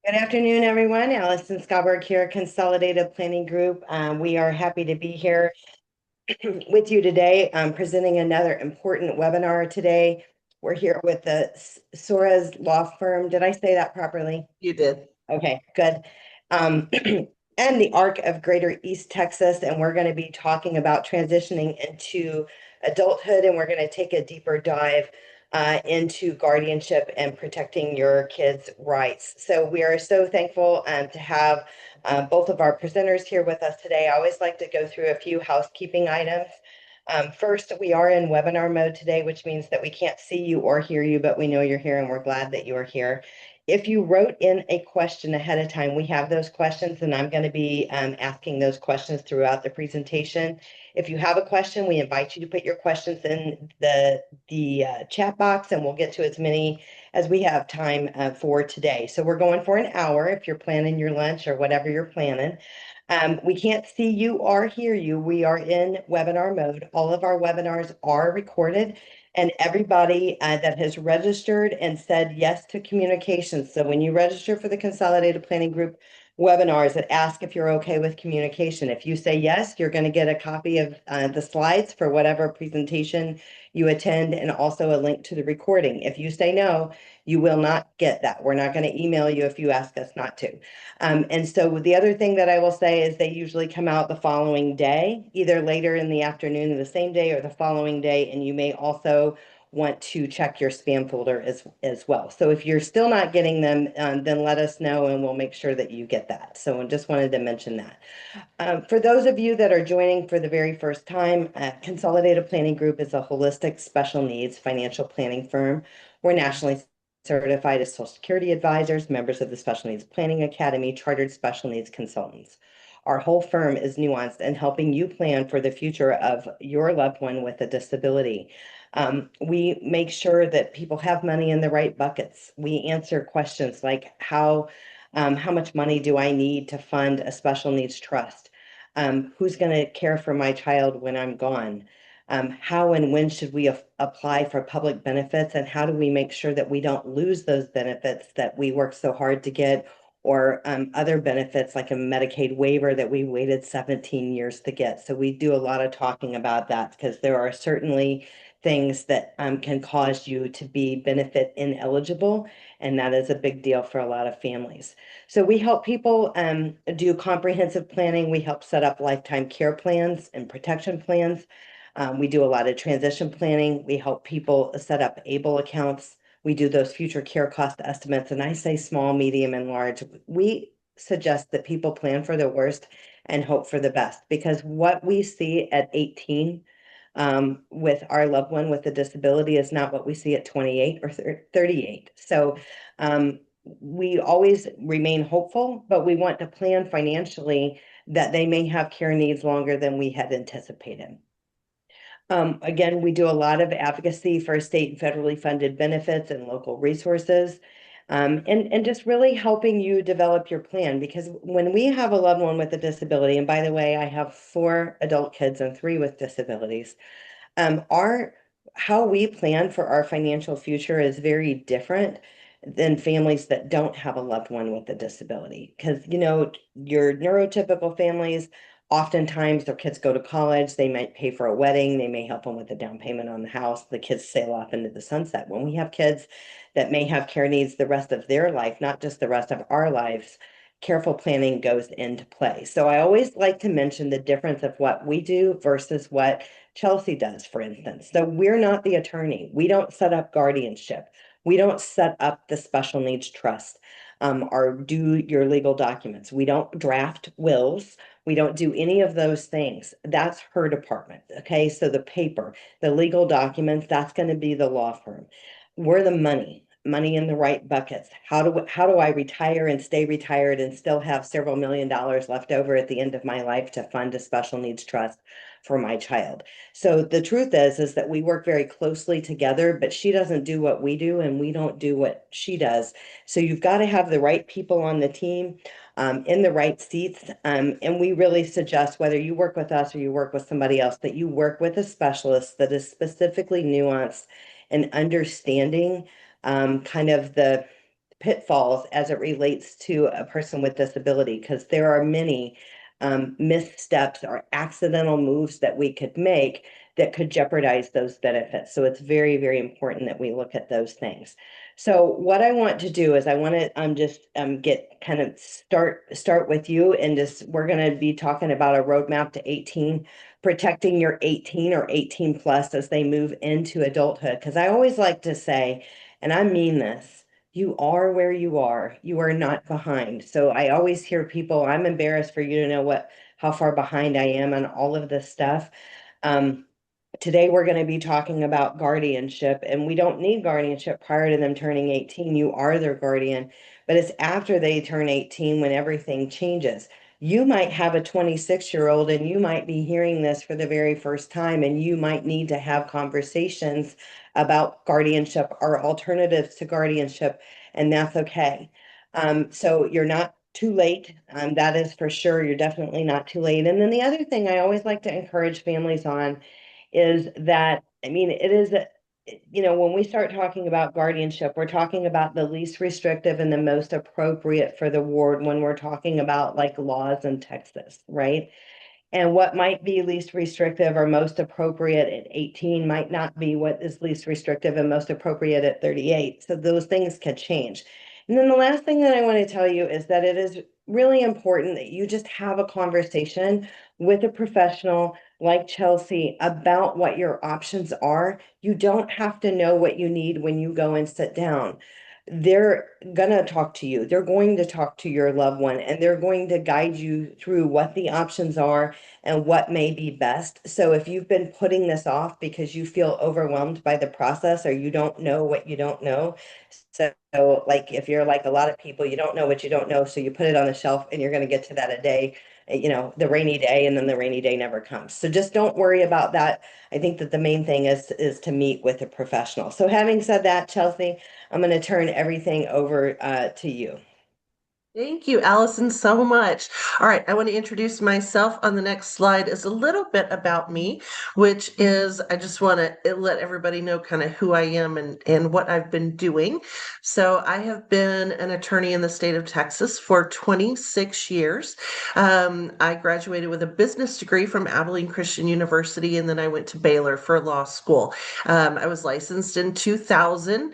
Good afternoon, everyone. Allison Scalberg here, Consolidated Planning Group. We are happy to be here with you today, presenting another important webinar today. We're here with the Sora's Law Firm. Did I say that properly? You did. Okay, good. Um, and the ARC of Greater East Texas, and we're going to be talking about transitioning into adulthood, and we're going to take a deeper dive into guardianship and protecting your kids' rights. So we are so thankful to have both of our presenters here with us today. I always like to go through a few housekeeping items. First, we are in webinar mode today, which means that we can't see you or hear you, but we know you're here and we're glad that you're here. If you wrote in a question ahead of time, we have those questions, and I'm going to be asking those questions throughout the presentation. If you have a question, we invite you to put your questions in the chat box, and we'll get to as many as we have time for today. So we're going for an hour if you're planning your lunch or whatever you're planning. We can't see you or hear you. We are in webinar mode. All of our webinars are recorded, and everybody that has registered and said yes to communications. So when you register for the Consolidated Planning Group webinars, it asks if you're okay with communication. If you say yes, you're going to get a copy of the slides for whatever presentation you attend, and also a link to the recording. If you say no, you will not get that. We're not going to email you if you ask us not to. And so the other thing that I will say is they usually come out the following day, either later in the afternoon of the same day or the following day. And you may also want to check your spam folder as well. So if you're still not getting them, then let us know and we'll make sure that you get that. So I just wanted to mention that. For those of you that are joining for the very first time, Consolidated Planning Group is a holistic special needs financial planning firm. We're nationally certified as Social Security advisors, members of the Special Needs Planning Academy, chartered special needs consultants. Our whole firm is nuanced in helping you plan for the future of your loved one with a disability. We make sure that people have money in the right buckets. We answer questions like how much money do I need to fund a special needs trust? Who's going to care for my child when I'm gone? How and when should we apply for public benefits, and how do we make sure that we don't lose those benefits that we work so hard to get, or other benefits like a Medicaid waiver that we waited 17 years to get? So we do a lot of talking about that because there are certainly things that can cause you to be benefit ineligible, and that is a big deal for a lot of families. So we help people do comprehensive planning. We help set up lifetime care plans and protection plans. We do a lot of transition planning. We help people set up ABLE accounts. We do those future care cost estimates. And I say small, medium, and large. We suggest that people plan for the worst and hope for the best, because what we see at 18 with our loved one with a disability is not what we see at 28 or 38. So we always remain hopeful, but we want to plan financially that they may have care needs longer than we had anticipated. Again, we do a lot of advocacy for state and federally funded benefits and local resources, and just really helping you develop your plan. Because when we have a loved one with a disability, and by the way, I have 4 adult kids and 3 with disabilities, our how we plan for our financial future is very different than families that don't have a loved one with a disability. Because, your neurotypical families, oftentimes their kids go to college, they might pay for a wedding, they may help them with a down payment on the house, the kids sail off into the sunset. When we have kids that may have care needs the rest of their life, not just the rest of our lives, careful planning goes into play. So I always like to mention the difference of what we do versus what Chelsea does, for instance. So we're not the attorney. We don't set up guardianship. We don't set up the special needs trust or do your legal documents. We don't draft wills. We don't do any of those things. That's her department. Okay. So the paper, the legal documents, that's going to be the law firm. We're the money in the right buckets. How do I retire and stay retired and still have several $1,000,000 left over at the end of my life to fund a special needs trust for my child? So the truth is that we work very closely together, but she doesn't do what we do and we don't do what she does. So you've got to have the right people on the team, in the right seats. And we really suggest, whether you work with us or you work with somebody else, that you work with a specialist that is specifically nuanced and understanding kind of the pitfalls as it relates to a person with disability, because there are many missteps or accidental moves that we could make that could jeopardize those benefits. So it's very, very important that we look at those things. So what I want to do is I want to just get kind of start with you, and just we're going to be talking about a roadmap to 18, protecting your 18 or 18 plus as they move into adulthood. Because I always like to say, and I mean this, you are where you are. You are not behind. So I always hear people, I'm embarrassed for you to know how far behind I am on all of this stuff. Um, Today, we're going to be talking about guardianship, and we don't need guardianship prior to them turning 18. You are their guardian, but it's after they turn 18 when everything changes. You might have a 26-year-old, and you might be hearing this for the very first time, and you might need to have conversations about guardianship or alternatives to guardianship, and that's okay. So you're not too late. That is for sure. You're definitely not too late. And then the other thing I always like to encourage families on is that, I mean, it is, when we start talking about guardianship, we're talking about the least restrictive and the most appropriate for the ward when we're talking about like laws in Texas, right? And what might be least restrictive or most appropriate at 18 might not be what is least restrictive and most appropriate at 38. So those things can change. And then the last thing that I want to tell you is that it is really important that you just have a conversation with a professional like Chelsea about what your options are. You don't have to know what you need when you go and sit down. They're going to talk to you. They're going to talk to your loved one, and they're going to guide you through what the options are and what may be best. So if you've been putting this off because you feel overwhelmed by the process, or you don't know what you don't know, so like if you're like a lot of people, you don't know what you don't know, so you put it on the shelf and you're going to get to that a day, the rainy day, and then the rainy day never comes. So just don't worry about that. I think that the main thing is to meet with a professional. So having said that, Chelsea, I'm going to turn everything over to you. Thank you, Allison, so much. All right, I want to introduce myself. On the next slide is a little bit about me, which is I just want to let everybody know kind of who I am and what I've been doing. So I have been an attorney in the state of Texas for 26 years. I graduated with a business degree from Abilene Christian University, and then I went to Baylor for law school. I was licensed in 2000,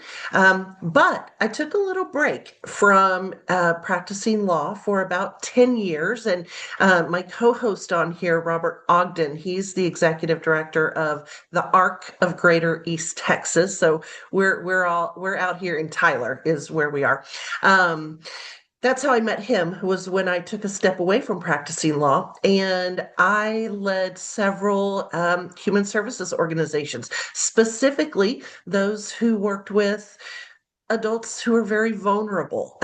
but I took a little break from practicing law for about 10 years. And my co-host on here, Robert Ogden, he's the executive director of the ARC of Greater East Texas. So we're out here in Tyler is where we are. That's how I met him, was when I took a step away from practicing law, and I led several human services organizations, specifically those who worked with adults who are very vulnerable.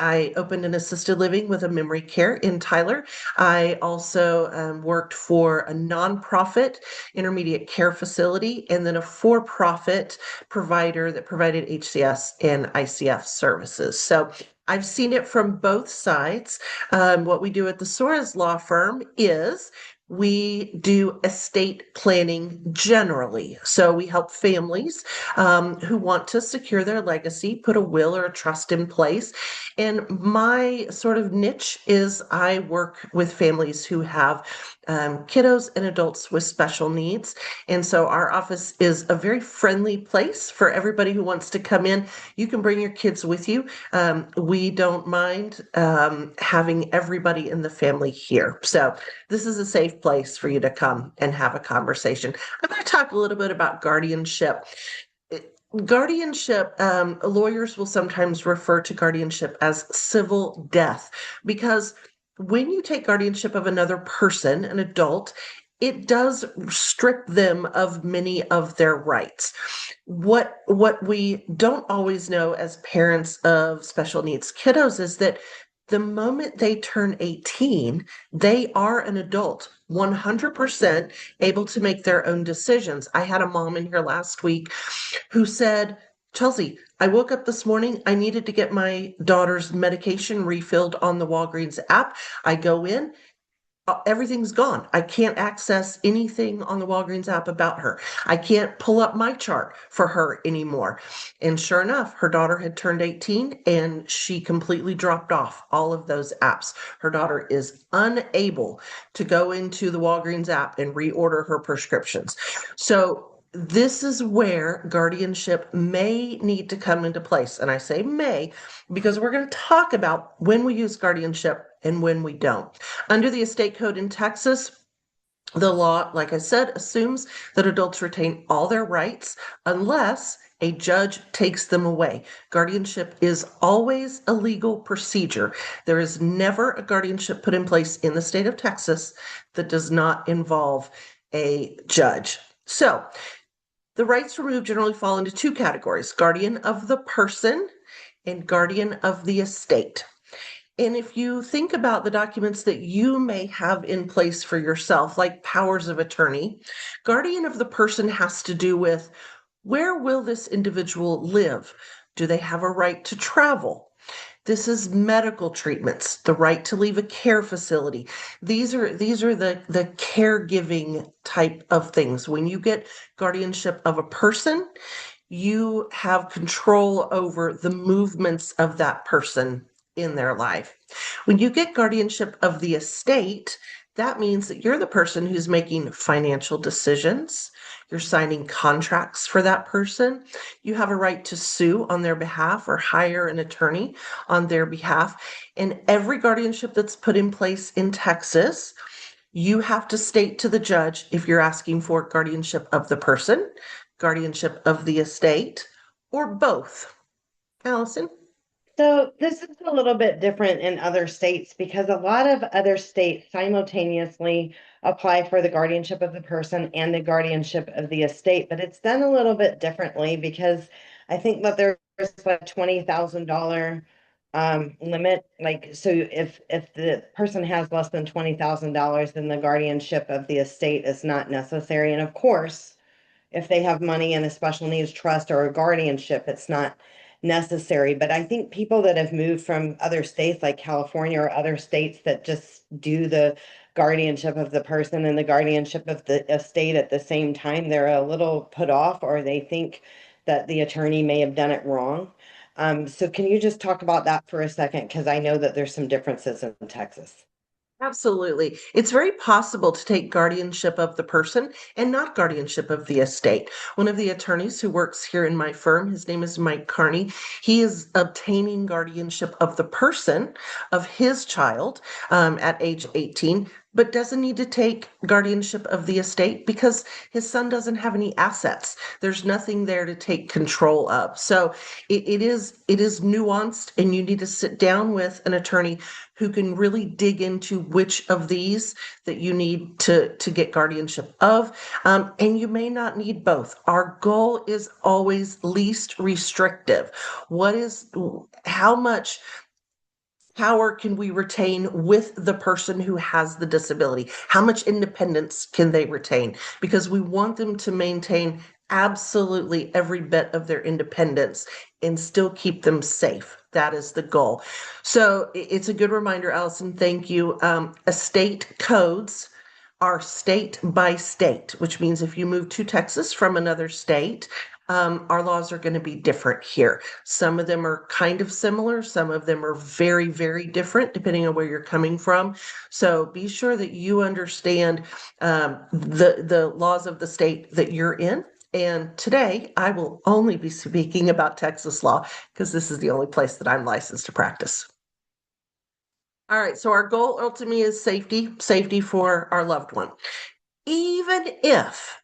I opened an assisted living with a memory care in Tyler. I also worked for a nonprofit intermediate care facility, and then a for-profit provider that provided HCS and ICF services. So I've seen it from both sides. What we do at the Soares Law Firm is we do estate planning generally. So we help families who want to secure their legacy, put a will or a trust in place. And my sort of niche is I work with families who have kiddos and adults with special needs. And so our office is a very friendly place for everybody who wants to come in. You can bring your kids with you. We don't mind having everybody in the family here. So this is a safe place for you to come and have a conversation. I'm going to talk a little bit about guardianship. Guardianship, lawyers will sometimes refer to guardianship as civil death, because when you take guardianship of another person, an adult, it does strip them of many of their rights. What we don't always know as parents of special needs kiddos is that the moment they turn 18, they are an adult, 100% able to make their own decisions. I had a mom in here last week who said, Chelsea, I woke up this morning. I needed to get my daughter's medication refilled on the Walgreens app. I go in. everything's gone. I can't access anything on the Walgreens app about her. I can't pull up my chart for her anymore. And sure enough, her daughter had turned 18 and she completely dropped off all of those apps. Her daughter is unable to go into the Walgreens app and reorder her prescriptions. So this is where guardianship may need to come into place. And I say may because we're going to talk about when we use guardianship and when we don't. Under the estate code in Texas, the law, like I said, assumes that adults retain all their rights unless a judge takes them away. Guardianship is always a legal procedure. There is never a guardianship put in place in the state of Texas that does not involve a judge. So the rights removed generally fall into two categories: guardian of the person and guardian of the estate. And if you think about the documents that you may have in place for yourself, like powers of attorney, guardian of the person has to do with where will this individual live? Do they have a right to travel? This is medical treatments, the right to leave a care facility. These are the caregiving type of things. When you get guardianship of a person, you have control over the movements of that person in their life. When you get guardianship of the estate, that means that you're the person who's making financial decisions. You're signing contracts for that person. You have a right to sue on their behalf or hire an attorney on their behalf. And every guardianship that's put in place in Texas, you have to state to the judge if you're asking for guardianship of the person, guardianship of the estate, or both. Allison? So this is a little bit different in other states because a lot of other states simultaneously apply for the guardianship of the person and the guardianship of the estate, but it's done a little bit differently because I think that there's like $20,000 limit. Like, so if the person has less than $20,000, then the guardianship of the estate is not necessary. And of course, if they have money in a special needs trust or a guardianship, it's not necessary. But I think people that have moved from other states like California or other states that just do the guardianship of the person and the guardianship of the estate at the same time, they're a little put off or they think that the attorney may have done it wrong. So can you just talk about that for a second? Because I know that there's some differences in Texas. Absolutely. It's very possible to take guardianship of the person and not guardianship of the estate. One of the attorneys who works here in my firm, his name is Mike Carney. He is obtaining guardianship of the person of his child at age 18, but doesn't need to take guardianship of the estate because his son doesn't have any assets. There's nothing there to take control of. So it is nuanced, and you need to sit down with an attorney who can really dig into which of these that you need to get guardianship of. And you may not need both. Our goal is always least restrictive. How much power can we retain with the person who has the disability? How much independence can they retain? Because we want them to maintain absolutely every bit of their independence and still keep them safe. That is the goal. So it's a good reminder, Allison. Thank you. Estate codes are state by state, which means if you move to Texas from another state, our laws are going to be different here. Some of them are kind of similar. Some of them are very, very different depending on where you're coming from. So be sure that you understand the laws of the state that you're in. And today I will only be speaking about Texas law because this is the only place that I'm licensed to practice. All right, so our goal ultimately is safety for our loved one. Even if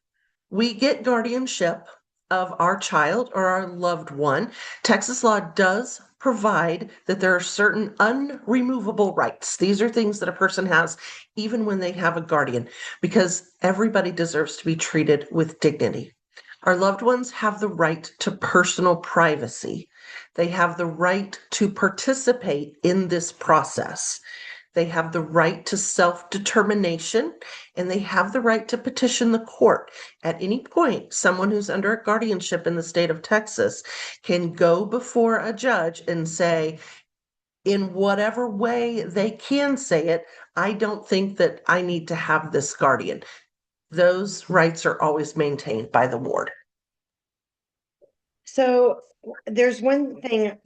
we get guardianship of our child or our loved one, Texas law does provide that there are certain unremovable rights. These are things that a person has even when they have a guardian, because everybody deserves to be treated with dignity. Our loved ones have the right to personal privacy. They have the right to participate in this process. They have the right to self-determination, and they have the right to petition the court. At any point, someone who's under a guardianship in the state of Texas can go before a judge and say, in whatever way they can say it, I don't think that I need to have this guardian. Those rights are always maintained by the ward. So there's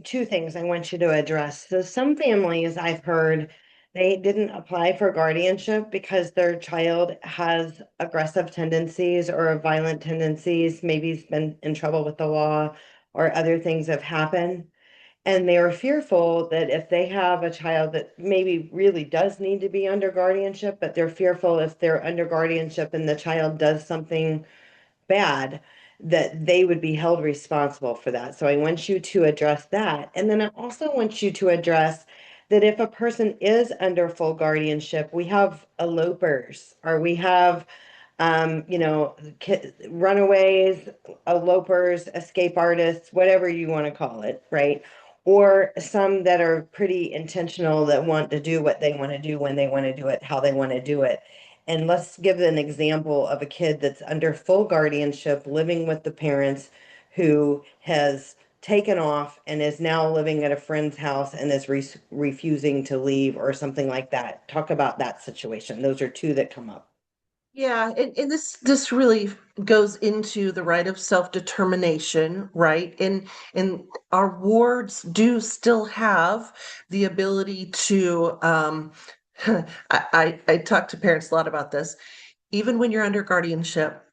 two things I want you to address. So some families I've heard they didn't apply for guardianship because their child has aggressive tendencies or violent tendencies, maybe he's been in trouble with the law or other things have happened. And they are fearful that if they have a child that maybe really does need to be under guardianship, but they're fearful if they're under guardianship and the child does something bad, that they would be held responsible for that. So I want you to address that. And then I also want you to address that if a person is under full guardianship, we have elopers or we have runaways, elopers, escape artists, whatever you want to call it, right? Or some that are pretty intentional that want to do what they want to do when they want to do it, how they want to do it. And let's give an example of a kid that's under full guardianship, living with the parents who has taken off and is now living at a friend's house and is refusing to leave or something like that. Talk about that situation. Those are two that come up. Yeah, and this really goes into the right of self-determination, right? And our wards do still have the ability to I talk to parents a lot about this. Even when you're under guardianship,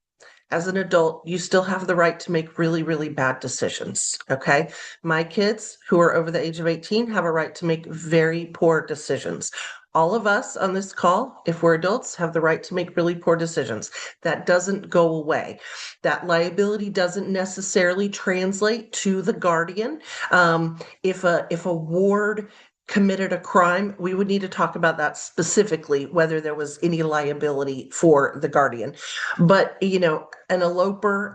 as an adult, you still have the right to make really, really bad decisions. Okay. My kids who are over the age of 18 have a right to make very poor decisions. All of us on this call, if we're adults, have the right to make really poor decisions. That doesn't go away. That liability doesn't necessarily translate to the guardian. If a ward committed a crime, we would need to talk about that specifically, whether there was any liability for the guardian. But, an eloper,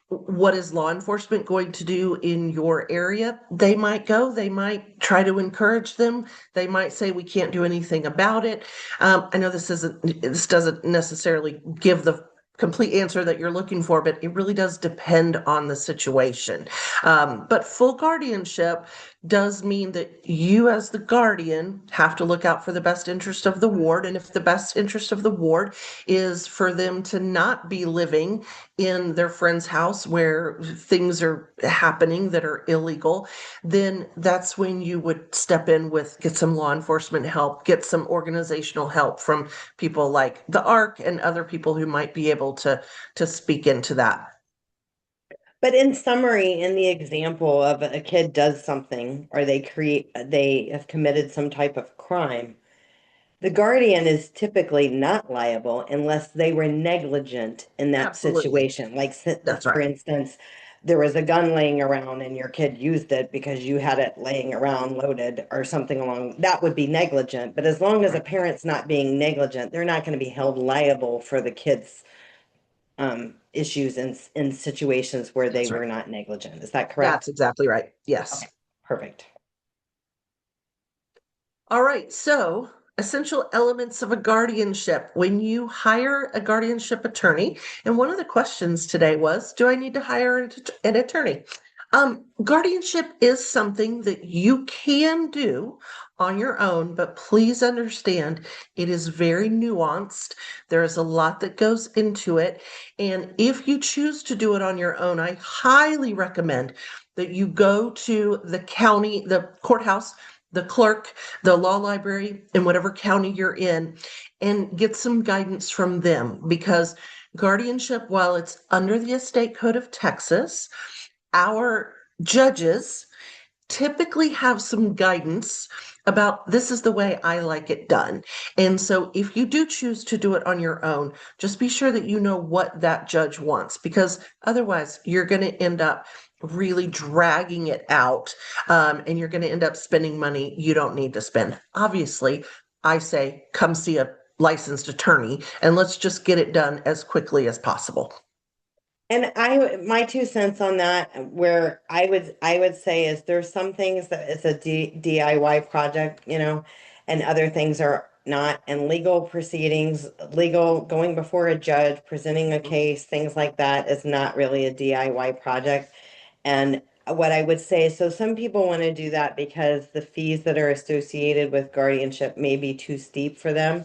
what is law enforcement going to do in your area? They might go, they might try to encourage them. They might say, we can't do anything about it. I know this doesn't necessarily give the complete answer that you're looking for, but it really does depend on the situation. But full guardianship does mean that you, as the guardian, have to look out for the best interest of the ward. And if the best interest of the ward is for them to not be living in their friend's house where things are happening that are illegal, then that's when you would step in with get some law enforcement help, get some organizational help from people like the ARC and other people who might be able to speak into that. But in summary, in the example of a kid does something or they have committed some type of crime, the guardian is typically not liable unless they were negligent in that Absolutely. situation. Like, That's for right. instance, there was a gun laying around and your kid used it because you had it laying around loaded or something along that would be negligent. But as long as a Right. parent's not being negligent, they're not going to be held liable for the kid's issues in situations where they That's right. were not negligent. Is that correct? That's exactly right. Yes. Okay, perfect. All right, so essential elements of a guardianship. When you hire a guardianship attorney, and one of the questions today was, do I need to hire an attorney? Guardianship is something that you can do on your own, but please understand it is very nuanced. There is a lot that goes into it. And if you choose to do it on your own, I highly recommend that you go to the county, the courthouse, the clerk, the law library in whatever county you're in, and get some guidance from them, because guardianship, while it's under the estate code of Texas, our judges typically have some guidance about this is the way I like it done. And so if you do choose to do it on your own, just be sure that you know what that judge wants, because otherwise you're going to end up really dragging it out, and you're going to end up spending money you don't need to spend. Obviously, I say come see a licensed attorney and let's just get it done as quickly as possible. And my 2 cents on that, where I would say is there's some things that it's a DIY project, and other things are not. And legal proceedings, legal going before a judge, presenting a case, things like that is not really a DIY project. And what I would say, so some people want to do that because the fees that are associated with guardianship may be too steep for them.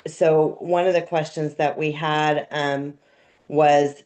So one of the questions that we had was,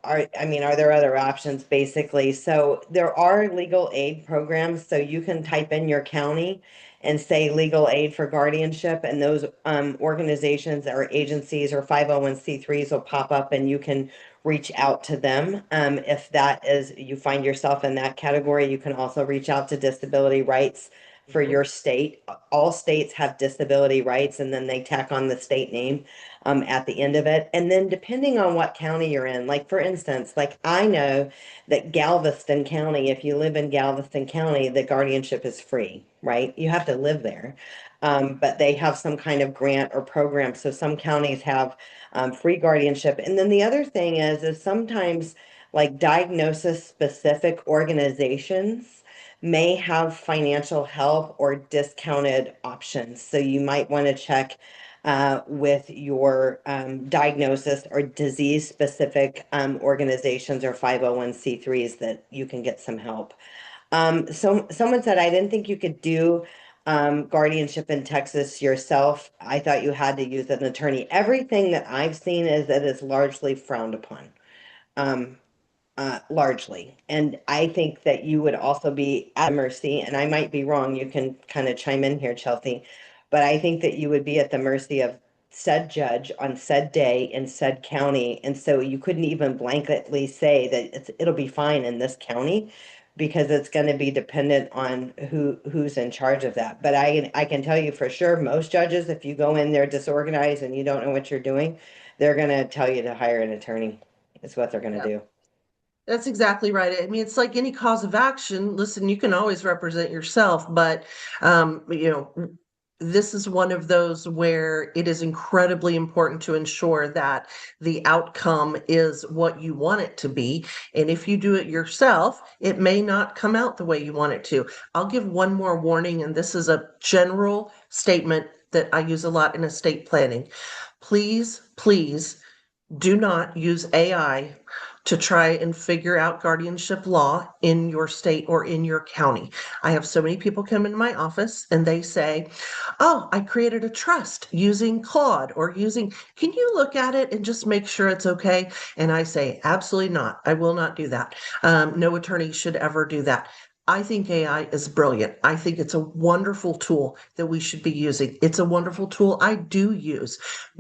are there other options basically? So there are legal aid programs, so you can type in your county and say legal aid for guardianship, and those organizations or agencies or 501(c)(3)s will pop up and you can reach out to them. If that is, you find yourself in that category, you can also reach out to disability rights for Mhm. your state. All states have disability rights, and then they tack on the state name at the end of it. And then depending on what county you're in, like for instance, like I know that Galveston County, if you live in Galveston County, the guardianship is free, right? You have to live there. But they have some kind of grant or program. So some counties have free guardianship. And then the other thing is sometimes like diagnosis specific organizations may have financial help or discounted options. So you might want to check with your diagnosis or disease specific organizations or 501(c)(3)s that you can get some help. So someone said, I didn't think you could do guardianship in Texas yourself. I thought you had to use an attorney. Everything that I've seen is that it's largely frowned upon. Um, largely. And I think that you would also be at mercy, and I might be wrong, you can kind of chime in here, Chelsea, but I think that you would be at the mercy of said judge on said day in said county. And so you couldn't even blanketly say that it'll be fine in this county because it's going to be dependent on who's in charge of that. But I can tell you for sure, most judges, if you go in there disorganized and you don't know what you're doing, they're going to tell you to hire an attorney. It's what they're going to Yeah. do. That's exactly right. I mean, it's like any cause of action. Listen, you can always represent yourself, but this is one of those where it is incredibly important to ensure that the outcome is what you want it to be. And if you do it yourself, it may not come out the way you want it to. I'll give one more warning, and this is a general statement that I use a lot in estate planning. Please, please do not use AI to try and figure out guardianship law in your state or in your county. I have so many people come in my office and they say, "Oh, I created a trust using Claude or using, can you look at it and just make sure it's okay?" And I say, "Absolutely not. I will not do that. No attorney should ever do that." I think AI is brilliant. I think it's a wonderful tool that we should be using. It's a wonderful tool I do use.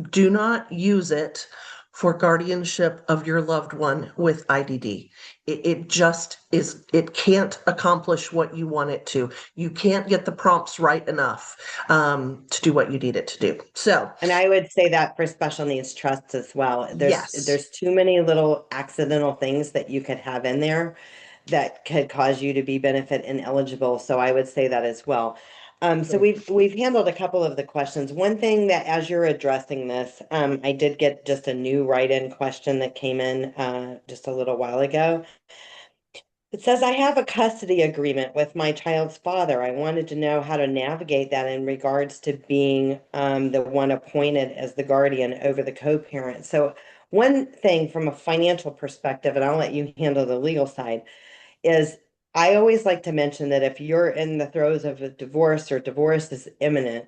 Do not use it for guardianship of your loved one with IDD. It just is, it can't accomplish what you want it to. You can't get the prompts right enough to do what you need it to do. So, And I would say that for special needs trusts as well. yes. There's too many little accidental things that you could have in there that could cause you to be benefit ineligible. So I would say that as well. So Right. we've handled a couple of the questions. One thing that as you're addressing this, I did get just a new write-in question that came in just a little while ago. It says, I have a custody agreement with my child's father. I wanted to know how to navigate that in regards to being the one appointed as the guardian over the co-parent. So, one thing from a financial perspective, and I'll let you handle the legal side, is I always like to mention that if you're in the throes of a divorce or divorce is imminent,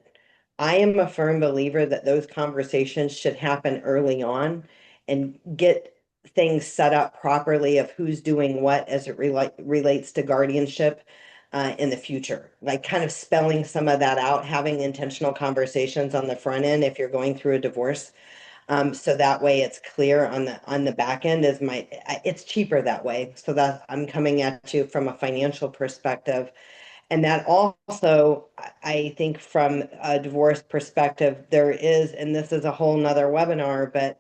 I am a firm believer that those conversations should happen early on and get things set up properly of who's doing what as it relates to guardianship in the future. Like kind of spelling some of that out, having intentional conversations on the front end if you're going through a divorce so that way it's clear on the back end is it's cheaper that way. So that I'm coming at you from a financial perspective. And that also, I think from a divorce perspective, there is, and this is a whole nother webinar, but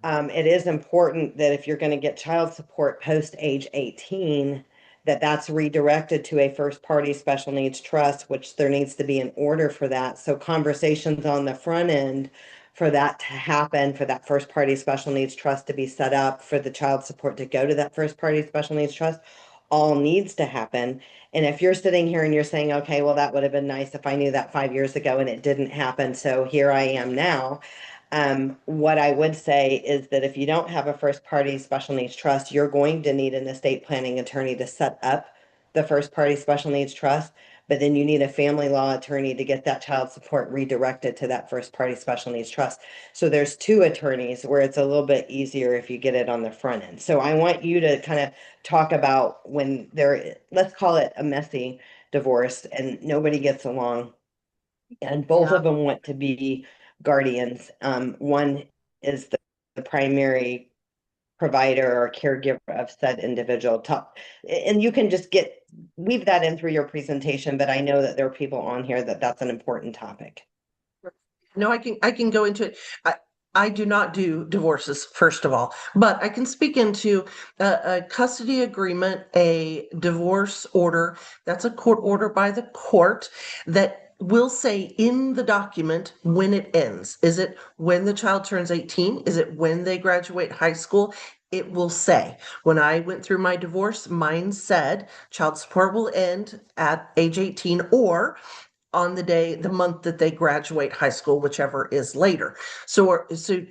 it is important that if you're going to get child support post age 18, that that's redirected to a first party special needs trust, which there needs to be an order for that. So conversations on the front end for that to happen, for that first party special needs trust to be set up, for the child support to go to that first party special needs trust, all needs to happen. And if you're sitting here and you're saying, okay, well, that would have been nice if I knew that 5 years ago and it didn't happen. So here I am now What I would say is that if you don't have a first party special needs trust, you're going to need an estate planning attorney to set up the first party special needs trust, but then you need a family law attorney to get that child support redirected to that first party special needs trust. So there's two attorneys where it's a little bit easier if you get it on the front end. So I want you to kind of talk about when there, let's call it a messy divorce and nobody gets along and both Yeah. of them want to be guardians. One is the primary provider or caregiver of said individual. And you can just weave that in through your presentation, but I know that there are people on here that that's an important topic. No, I can go into it. I do not do divorces, first of all, but I can speak into a custody agreement, a divorce order. That's a court order by the court that will say in the document when it ends. Is it when the child turns 18? Is it when they graduate high school? It will say. When I went through my divorce, mine said child support will end at age 18 or on the month that they graduate high school, whichever is later. So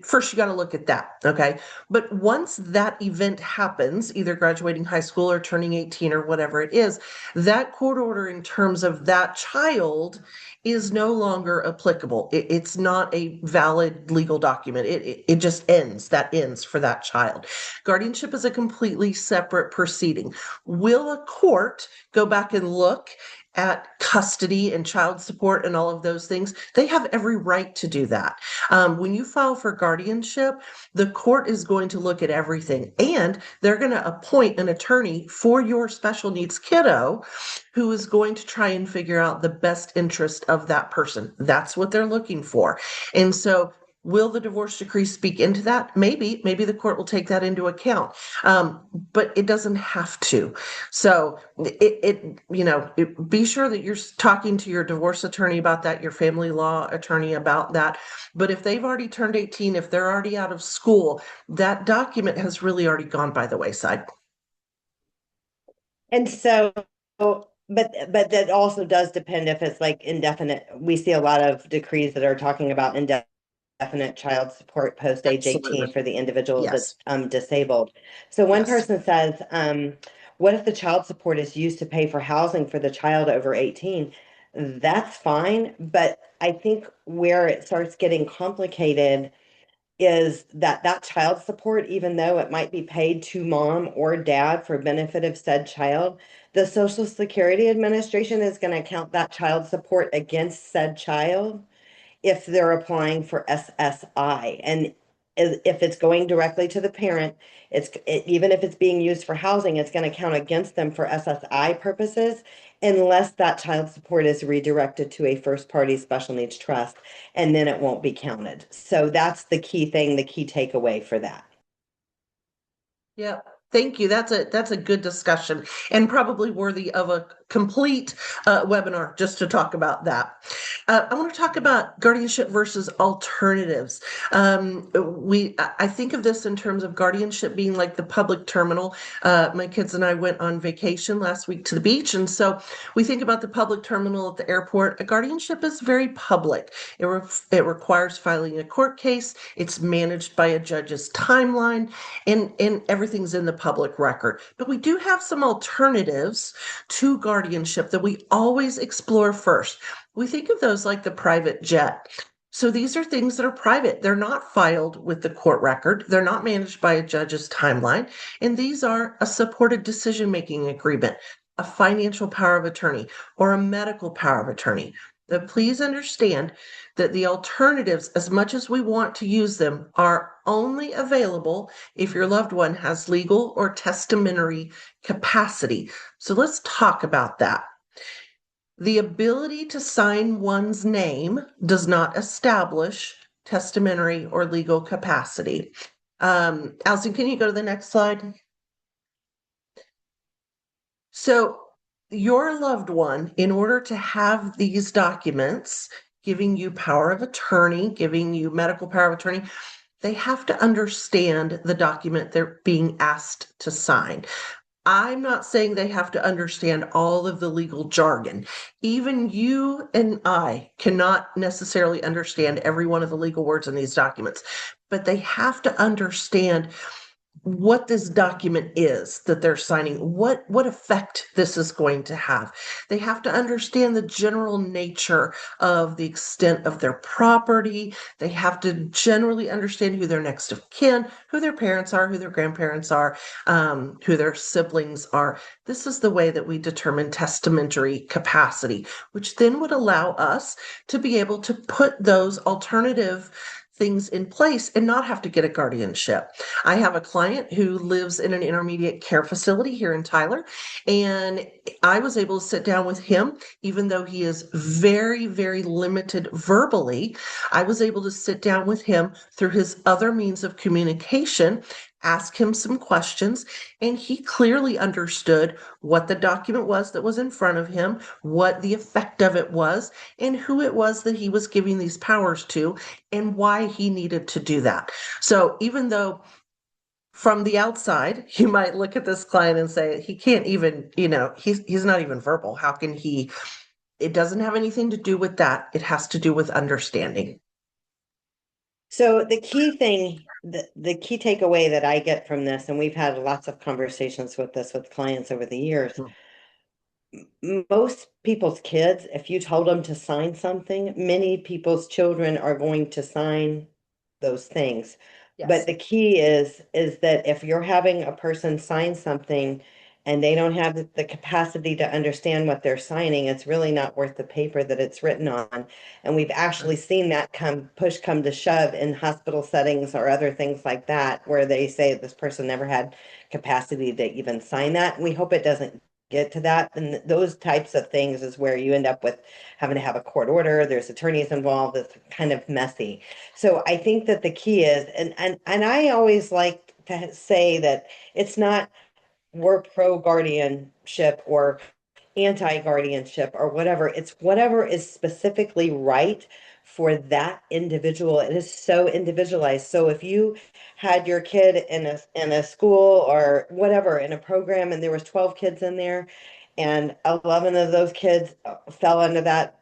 first you got to look at that, okay? But once that event happens, either graduating high school or turning 18 or whatever it is, that court order in terms of that child is no longer applicable. It's not a valid legal document. It just ends. That ends for that child. Guardianship is a completely separate proceeding. Will a court go back and look at custody and child support and all of those things? They have every right to do that. When you file for guardianship, the court is going to look at everything and they're going to appoint an attorney for your special needs kiddo who is going to try and figure out the best interest of that person. That's what they're looking for. And so will the divorce decree speak into that? Maybe the court will take that into account, but it doesn't have to. So be sure that you're talking to your divorce attorney about that, your family law attorney about that. But if they've already turned 18, if they're already out of school, that document has really already gone by the wayside. And so, but that also does depend if it's like indefinite. We see a lot of decrees that are talking about indefinite child support post age 18 Absolutely. for the individual that's Yes. disabled. So one Yes. person says, what if the child support is used to pay for housing for the child over 18? That's fine, but I think where it starts getting complicated is that that child support, even though it might be paid to mom or dad for benefit of said child, the Social Security Administration is going to count that child support against said child if they're applying for SSI. And if it's going directly to the parent, even if it's being used for housing, it's going to count against them for SSI purposes unless that child support is redirected to a first party special needs trust, and then it won't be counted. So that's the key thing, the key takeaway for that. Yeah, thank you. That's a good discussion and probably worthy of a complete webinar just to talk about that. I want to talk about guardianship versus alternatives. I think of this in terms of guardianship being like the public terminal. My kids and I went on vacation last week to the beach, and so we think about the public terminal at the airport. A guardianship is very public. It requires filing a court case. It's managed by a judge's timeline and everything's in the public record. But we do have some alternatives to guardianship that we always explore first. We think of those like the private jet. So these are things that are private. They're not filed with the court record. They're not managed by a judge's timeline. And these are a supported decision-making agreement, a financial power of attorney, or a medical power of attorney. But please understand that the alternatives, as much as we want to use them, are only available if your loved one has legal or testamentary capacity. So let's talk about that. The ability to sign one's name does not establish testamentary or legal capacity. Allison, can you go to the next slide? So your loved one, in order to have these documents giving you power of attorney, giving you medical power of attorney, they have to understand the document they're being asked to sign. I'm not saying they have to understand all of the legal jargon. Even you and I cannot necessarily understand every one of the legal words in these documents, but they have to understand what this document is that they're signing, what effect this is going to have. They have to understand the general nature of the extent of their property. They have to generally understand who their next of kin, who their parents are, who their grandparents are, who their siblings are. This is the way that we determine testamentary capacity, which then would allow us to be able to put those alternative things in place and not have to get a guardianship. I have a client who lives in an intermediate care facility here in Tyler, and I was able to sit down with him, even though he is very, very limited verbally. I was able to sit down with him through his other means of communication, ask him some questions, and he clearly understood what the document was that was in front of him, what the effect of it was, and who it was that he was giving these powers to, and why he needed to do that. So even though from the outside, you might look at this client and say, he can't even, he's not even verbal. How can he? It doesn't have anything to do with that. It has to do with understanding. So the key thing, the key takeaway that I get from this, and we've had lots of conversations with this with clients over the years, most people's kids, if you told them to sign something, many people's children are going to sign those things. But Yes. the key is that if you're having a person sign something and they don't have the capacity to understand what they're signing, it's really not worth the paper that it's written on. And we've actually seen that come to shove in hospital settings or other things like that, where they say this person never had capacity to even sign that. And we hope it doesn't get to that. And those types of things is where you end up with having to have a court order. There's attorneys involved. It's kind of messy. So I think that the key is, and I always like to say that it's not we're pro guardianship or anti-guardianship or whatever. It's whatever is specifically right for that individual. It is so individualized. So if you had your kid in a school or whatever in a program and there was 12 kids in there and 11 of those kids fell under that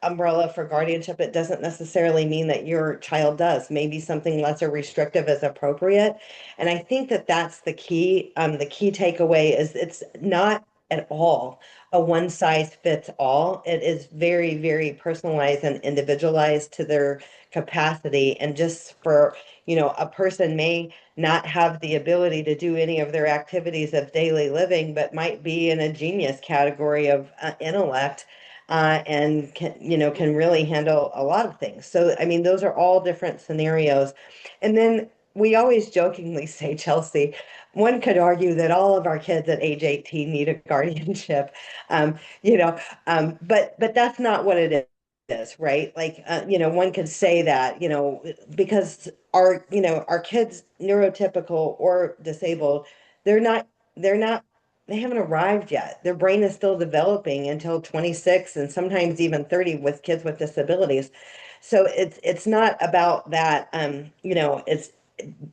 umbrella for guardianship, it doesn't necessarily mean that your child does. Maybe something lesser restrictive is appropriate. And I think that that's the key. The key takeaway is it's not at all a one size fits all. It is very, very personalized and individualized to their capacity. And just for, a person may not have the ability to do any of their activities of daily living, but might be in a genius category of intellect, and can really handle a lot of things. So, I mean, those are all different scenarios. And then we always jokingly say, Chelsea, one could argue that all of our kids at age 18 need a guardianship. Um, you know, but that's not what it is, right? Like, one could say that, because our kids, neurotypical or disabled, they're not, they're not, they haven't arrived yet. Their brain is still developing until 26 and sometimes even 30 with kids with disabilities. So it's not about that. It's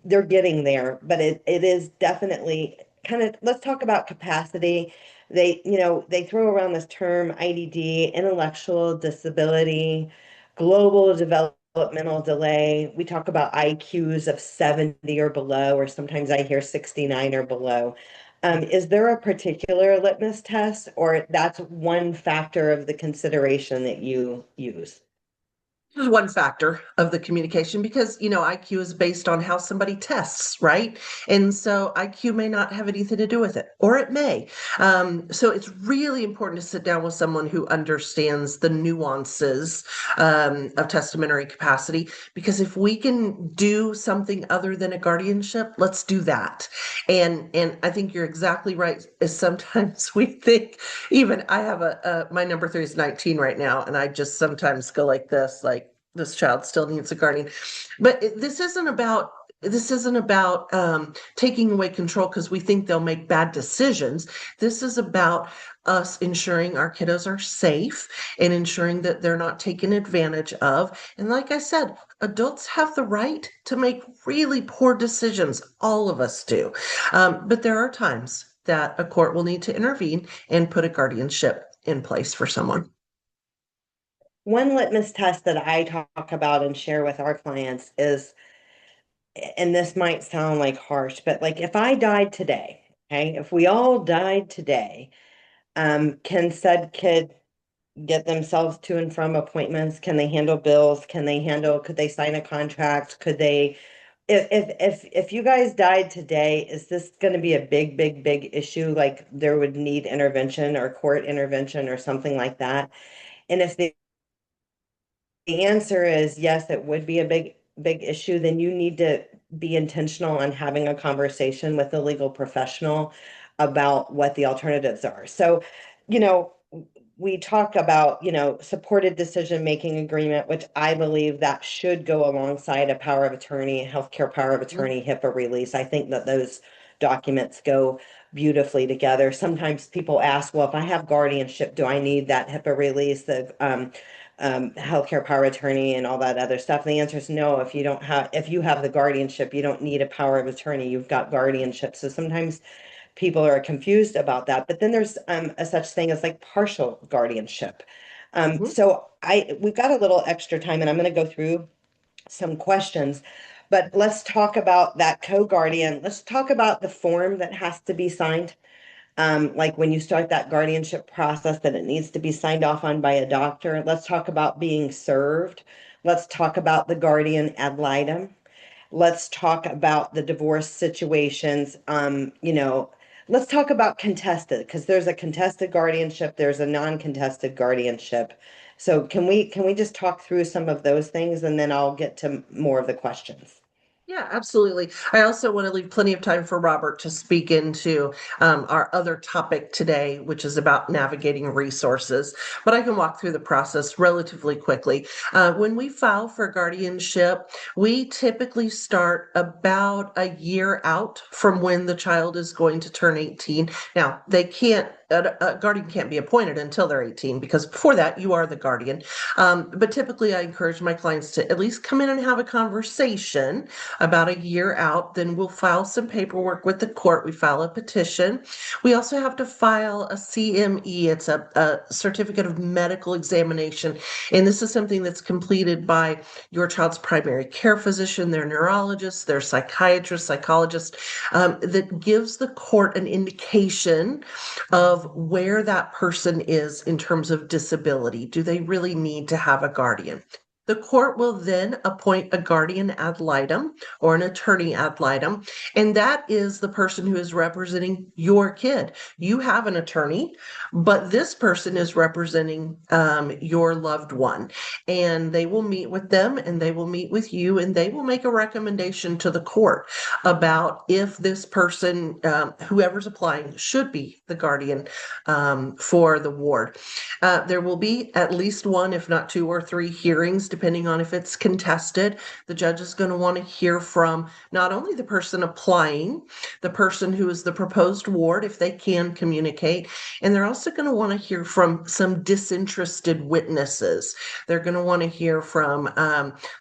they're getting there, but it is definitely kind of, let's talk about capacity. They throw around this term IDD, intellectual disability, global developmental delay. We talk about IQs of 70 or below, or sometimes I hear 69 or below. Is there a particular litmus test, or that's one factor of the consideration that you use? Is one factor of the communication because IQ is based on how somebody tests, right? And so IQ may not have anything to do with it, or it may. So it's really important to sit down with someone who understands the nuances of testamentary capacity, because if we can do something other than a guardianship, let's do that. And I think you're exactly right. Is sometimes we think, even I have my number three is 19 right now, and I just sometimes go like this, like, this child still needs a guardian. But this isn't about taking away control because we think they'll make bad decisions. This is about us ensuring our kiddos are safe and ensuring that they're not taken advantage of. And like I said, adults have the right to make really poor decisions. All of us do. But there are times that a court will need to intervene and put a guardianship in place for someone. One litmus test that I talk about and share with our clients is, and this might sound like harsh, but like if I died today, okay, if we all died today, can said kid get themselves to and from appointments? Can they handle bills? Could they sign a contract? Could they, if you guys died today, is this going to be a big issue? Like there would need intervention or court intervention or something like that? And if the answer is yes, it would be a big issue, then you need to be intentional on having a conversation with a legal professional about what the alternatives are. So, you know, we talk about, supported decision-making agreement, which I believe that should go alongside a power of attorney, healthcare power of Mhm. attorney, HIPAA release. I think that those documents go beautifully together. Sometimes people ask, well, if I have guardianship, do I need that HIPAA release, the healthcare power of attorney and all that other stuff? And the answer is no. If you have the guardianship, you don't need a power of attorney. You've got guardianship. So sometimes people are confused about that. But then there's a such thing as like partial guardianship. Mhm. We've got a little extra time, and I'm going to go through some questions. But let's talk about that co-guardian. Let's talk about the form that has to be signed. Like when you start that guardianship process, that it needs to be signed off on by a doctor. Let's talk about being served. Let's talk about the guardian ad litem. Let's talk about the divorce situations. Let's talk about contested, because there's a contested guardianship, there's a non-contested guardianship. So can we just talk through some of those things, and then I'll get to more of the questions. Yeah, absolutely. I also want to leave plenty of time for Robert to speak into our other topic today, which is about navigating resources. But I can walk through the process relatively quickly. When we file for guardianship, we typically start about a year out from when the child is going to turn 18. Now, a guardian can't be appointed until they're 18 because before that, you are the guardian. But typically, I encourage my clients to at least come in and have a conversation about a year out. Then we'll file some paperwork with the court. We file a petition. We also have to file a CME. It's a certificate of medical examination. And this is something that's completed by your child's primary care physician, their neurologist, their psychiatrist, psychologist, that gives the court an indication of where that person is in terms of disability. Do they really need to have a guardian? The court will then appoint a guardian ad litem or an attorney ad litem, and that is the person who is representing your kid. You have an attorney, but this person is representing your loved one, and they will meet with them and they will meet with you and they will make a recommendation to the court about if this person, whoever's applying, should be the guardian for the ward. There will be at least one, if not two or three hearings, depending on if it's contested. The judge is going to want to hear from not only the person applying, the person who is the proposed ward, if they can communicate, and they're also going to want to hear from some disinterested witnesses. They're going to want to hear from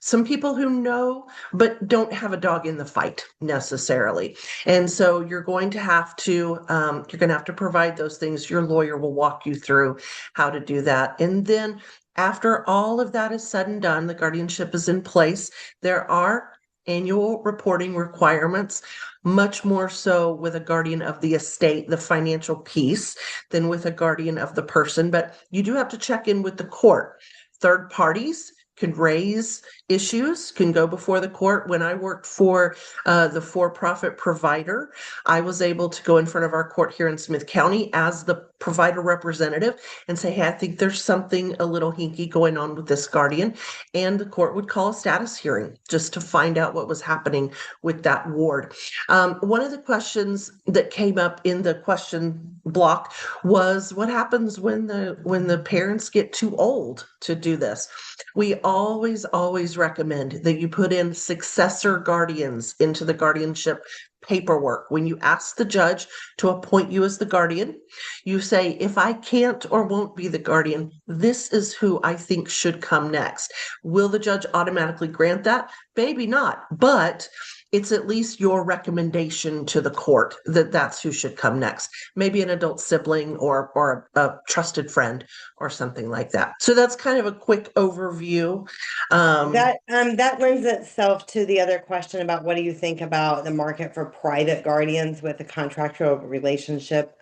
some people who know but don't have a dog in the fight necessarily. And so you're going to have to provide those things. Your lawyer will walk you through how to do that. And then after all of that is said and done, the guardianship is in place. There are annual reporting requirements, much more so with a guardian of the estate, the financial piece, than with a guardian of the person. But you do have to check in with the court. Third parties can raise issues, can go before the court. When I worked for the for-profit provider, I was able to go in front of our court here in Smith County as the provider representative and say, hey, I think there's something a little hinky going on with this guardian. And the court would call a status hearing just to find out what was happening with that ward. One of the questions that came up in the question block was what happens when the parents get too old to do this. We always recommend that you put in successor guardians into the guardianship paperwork. When you ask the judge to appoint you as the guardian, you say, if I can't or won't be the guardian, this is who I think should come next. Will the judge automatically grant that? Maybe not, but it's at least your recommendation to the court that that's who should come next. Maybe an adult sibling or a trusted friend or something like that. So that's kind of a quick overview. That lends itself to the other question about what do you think about the market for private guardians with a contractual relationship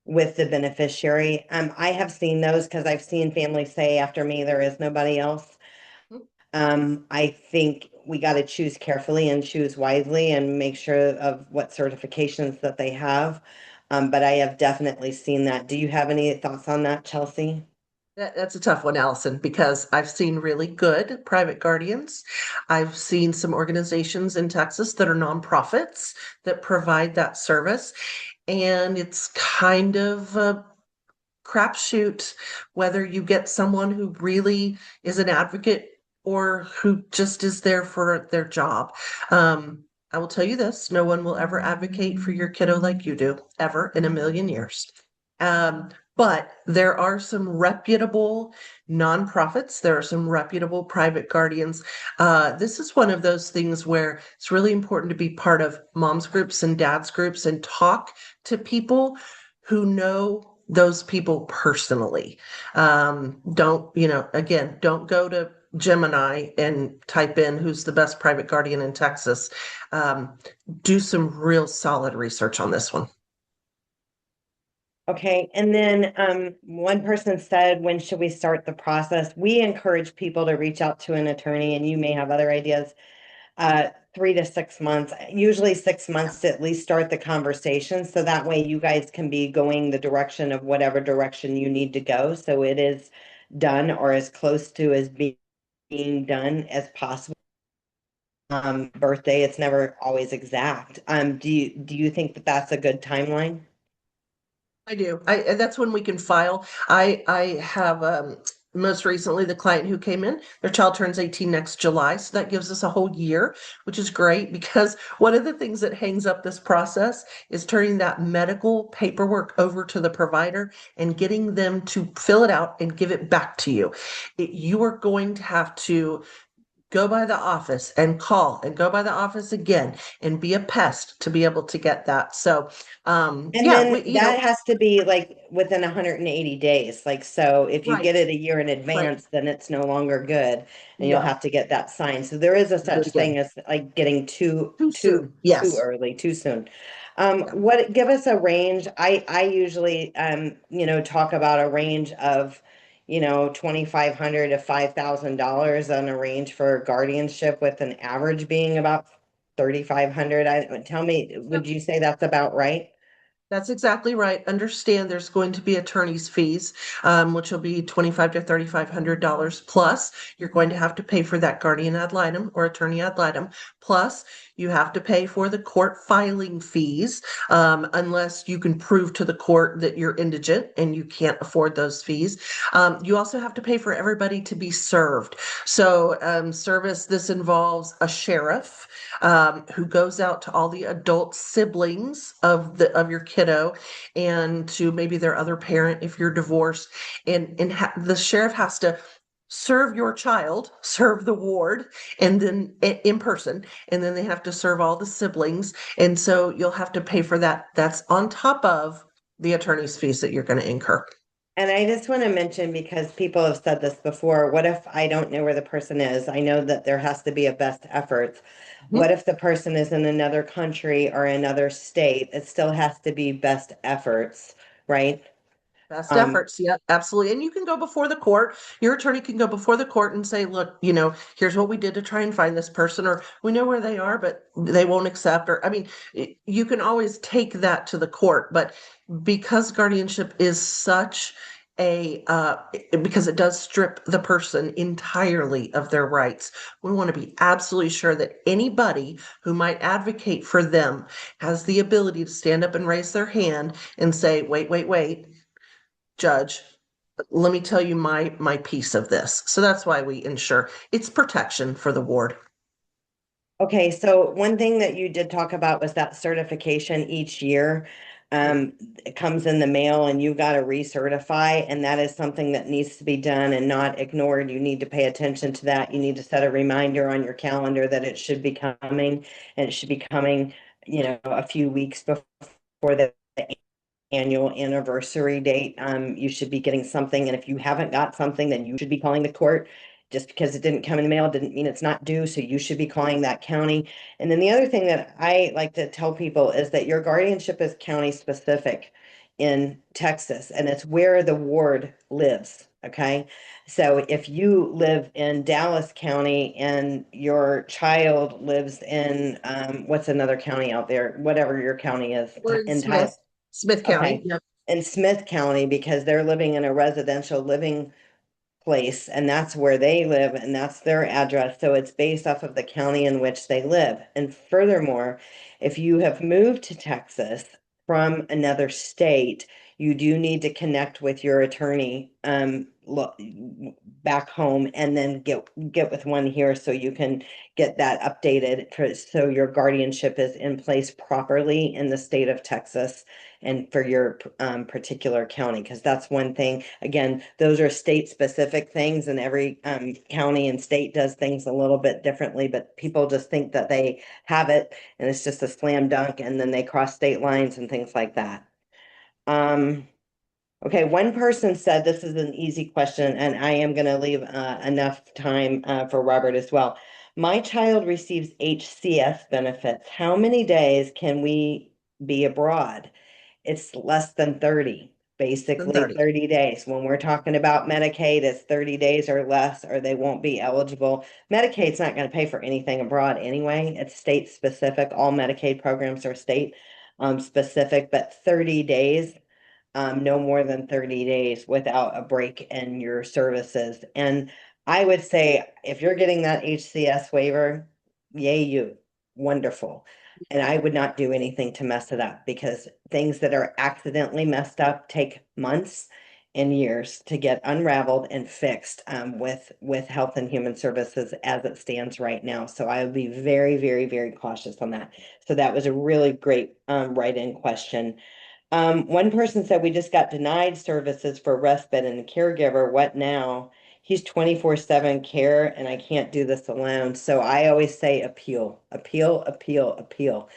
with the beneficiary. I have seen those because I've seen families say after me there is nobody else. I think we got to choose carefully and choose wisely and make sure of what certifications that they have. But I have definitely seen that. Do you have any thoughts on that, Chelsea? That's a tough one, Allison, because I've seen really good private guardians. I've seen some organizations in Texas that are nonprofits that provide that service. And it's kind of a crapshoot whether you get someone who really is an advocate or who just is there for their job. I will tell you this, no one will ever advocate for your kiddo like you do, ever in a million years. But there are some reputable nonprofits, there are some reputable private guardians. This is one of those things where it's really important to be part of moms groups and dads groups and talk to people who know those people personally. Don't, again, don't go to Gemini and type in who's the best private guardian in Texas. Um, do some real solid research on this one. Okay, and then one person said, when should we start the process? We encourage people to reach out to an attorney, and you may have other ideas. 3 to 6 months, usually 6 months to at least start the conversation. So that way you guys can be going the direction of whatever direction you need to go. So it is done or as close to as being done as possible. Birthday, it's never always exact. Do you think that that's a good timeline? I do. And that's when we can file. I have most recently the client who came in, their child turns 18 next July. So that gives us a whole year, which is great because one of the things that hangs up this process is turning that medical paperwork over to the provider and getting them to fill it out and give it back to you. You are going to have to go by the office and call and go by the office again and be a pest to be able to get that. So, And yeah, then that has to be like within 180 days. Like, so if you get right. it a year in Right. advance, then it's no longer good and you'll No, have to get that signed. So there is a do it such again. thing as like getting Too soon. too Yes. early, too soon. Yeah. Give us a range. I usually talk about a range of 2,500 to $5,000 on a range for guardianship with an average being about 3,500. Tell me, would Yep. you say that's about right? That's exactly right. Understand there's going to be attorney's fees, which will be 25 to $3,500 plus. You're going to have to pay for that guardian ad litem or attorney ad litem. Plus, you have to pay for the court filing fees, unless you can prove to the court that you're indigent and you can't afford those fees. You also have to pay for everybody to be served. So, service, this involves a sheriff, who goes out to all the adult siblings of your kiddo and to maybe their other parent if you're divorced, and the sheriff has to serve your child, serve the ward, and then in person, and then they have to serve all the siblings, and so you'll have to pay for that. That's on top of the attorney's fees that you're going to incur. And I just want to mention, because people have said this before, what if I don't know where the person is? I know that there has to be a best efforts. What Mhm. if the person is in another country or another state? It still has to be best efforts, right? Best Um, efforts. Yeah, absolutely. And you can go before the court. Your attorney can go before the court and say, look, here's what we did to try and find this person, or we know where they are, but they won't accept. Or, I mean, you can always take that to the court. But because guardianship is such because it does strip the person entirely of their rights, we want to be absolutely sure that anybody who might advocate for them has the ability to stand up and raise their hand and say, wait, wait, wait, judge, let me tell you my piece of this. So that's why we ensure it's protection for the ward. okay, so one thing that you did talk about was that certification each year. it comes in the mail and you got to recertify, and that is something that needs to be done and not ignored. You need to pay attention to that. You need to set a reminder on your calendar that it should be coming, and it should be coming, a few weeks before the annual anniversary date. You should be getting something, and if you haven't got something, then you should be calling the court. Just because it didn't come in the mail didn't mean it's not due, so you should be calling that county. And then the other thing that I like to tell people is that your guardianship is county specific in Texas, and it's where the ward lives. Okay. So if you live in Dallas County and your child lives in what's another county out there, whatever your county is We're in in Tyler. Smith County. Okay. Yep. In Smith County, because they're living in a residential living place, and that's where they live, and that's their address. So it's based off of the county in which they live. And furthermore, if you have moved to Texas from another state, you do need to connect with your attorney back home, and then get with one here so you can get that updated so your guardianship is in place properly in the state of Texas and for your particular county, because that's one thing. Again, those are state specific things, and every county and state does things a little bit differently, but people just think that they have it and it's just a slam dunk, and then they cross state lines and things like that. Um, okay, one person said this is an easy question, and I am going to leave enough time for Robert as well. My child receives HCS benefits. How many days can we be abroad? It's less than 30, And basically 30. 30 days. When we're talking about Medicaid, it's 30 days or less, or they won't be eligible. Medicaid's not going to pay for anything abroad anyway. It's state specific. All Medicaid programs are state specific, but 30 days, no more than 30 days without a break in your services. And I would say if you're getting that HCS waiver, yay, you, wonderful. And I would not do anything to mess it up, because things that are accidentally messed up take months and years to get unraveled and fixed with Health and Human Services as it stands right now. So I would be very, very, very cautious on that. So that was a really great write-in question. One person said we just got denied services for respite and a caregiver. What now? He's 24/7 care, and I can't do this alone. So I always say appeal, appeal, appeal, appeal.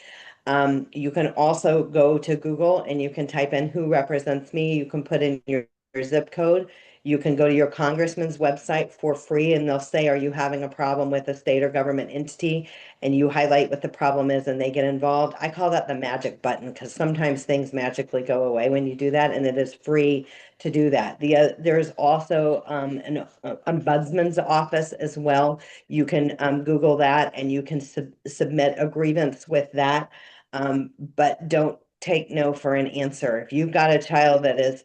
You can also go to Google and you can type in who represents me. You can put in your zip code. You can go to your congressman's website for free, and they'll say, are you having a problem with a state or government entity? And you highlight what the problem is and they get involved. I call that the magic button, because sometimes things magically go away when you do that, and it is free to do that. There's also an ombudsman's office as well. You can Google that, and you can submit a grievance with that, but don't take no for an answer. If you've got a child that is,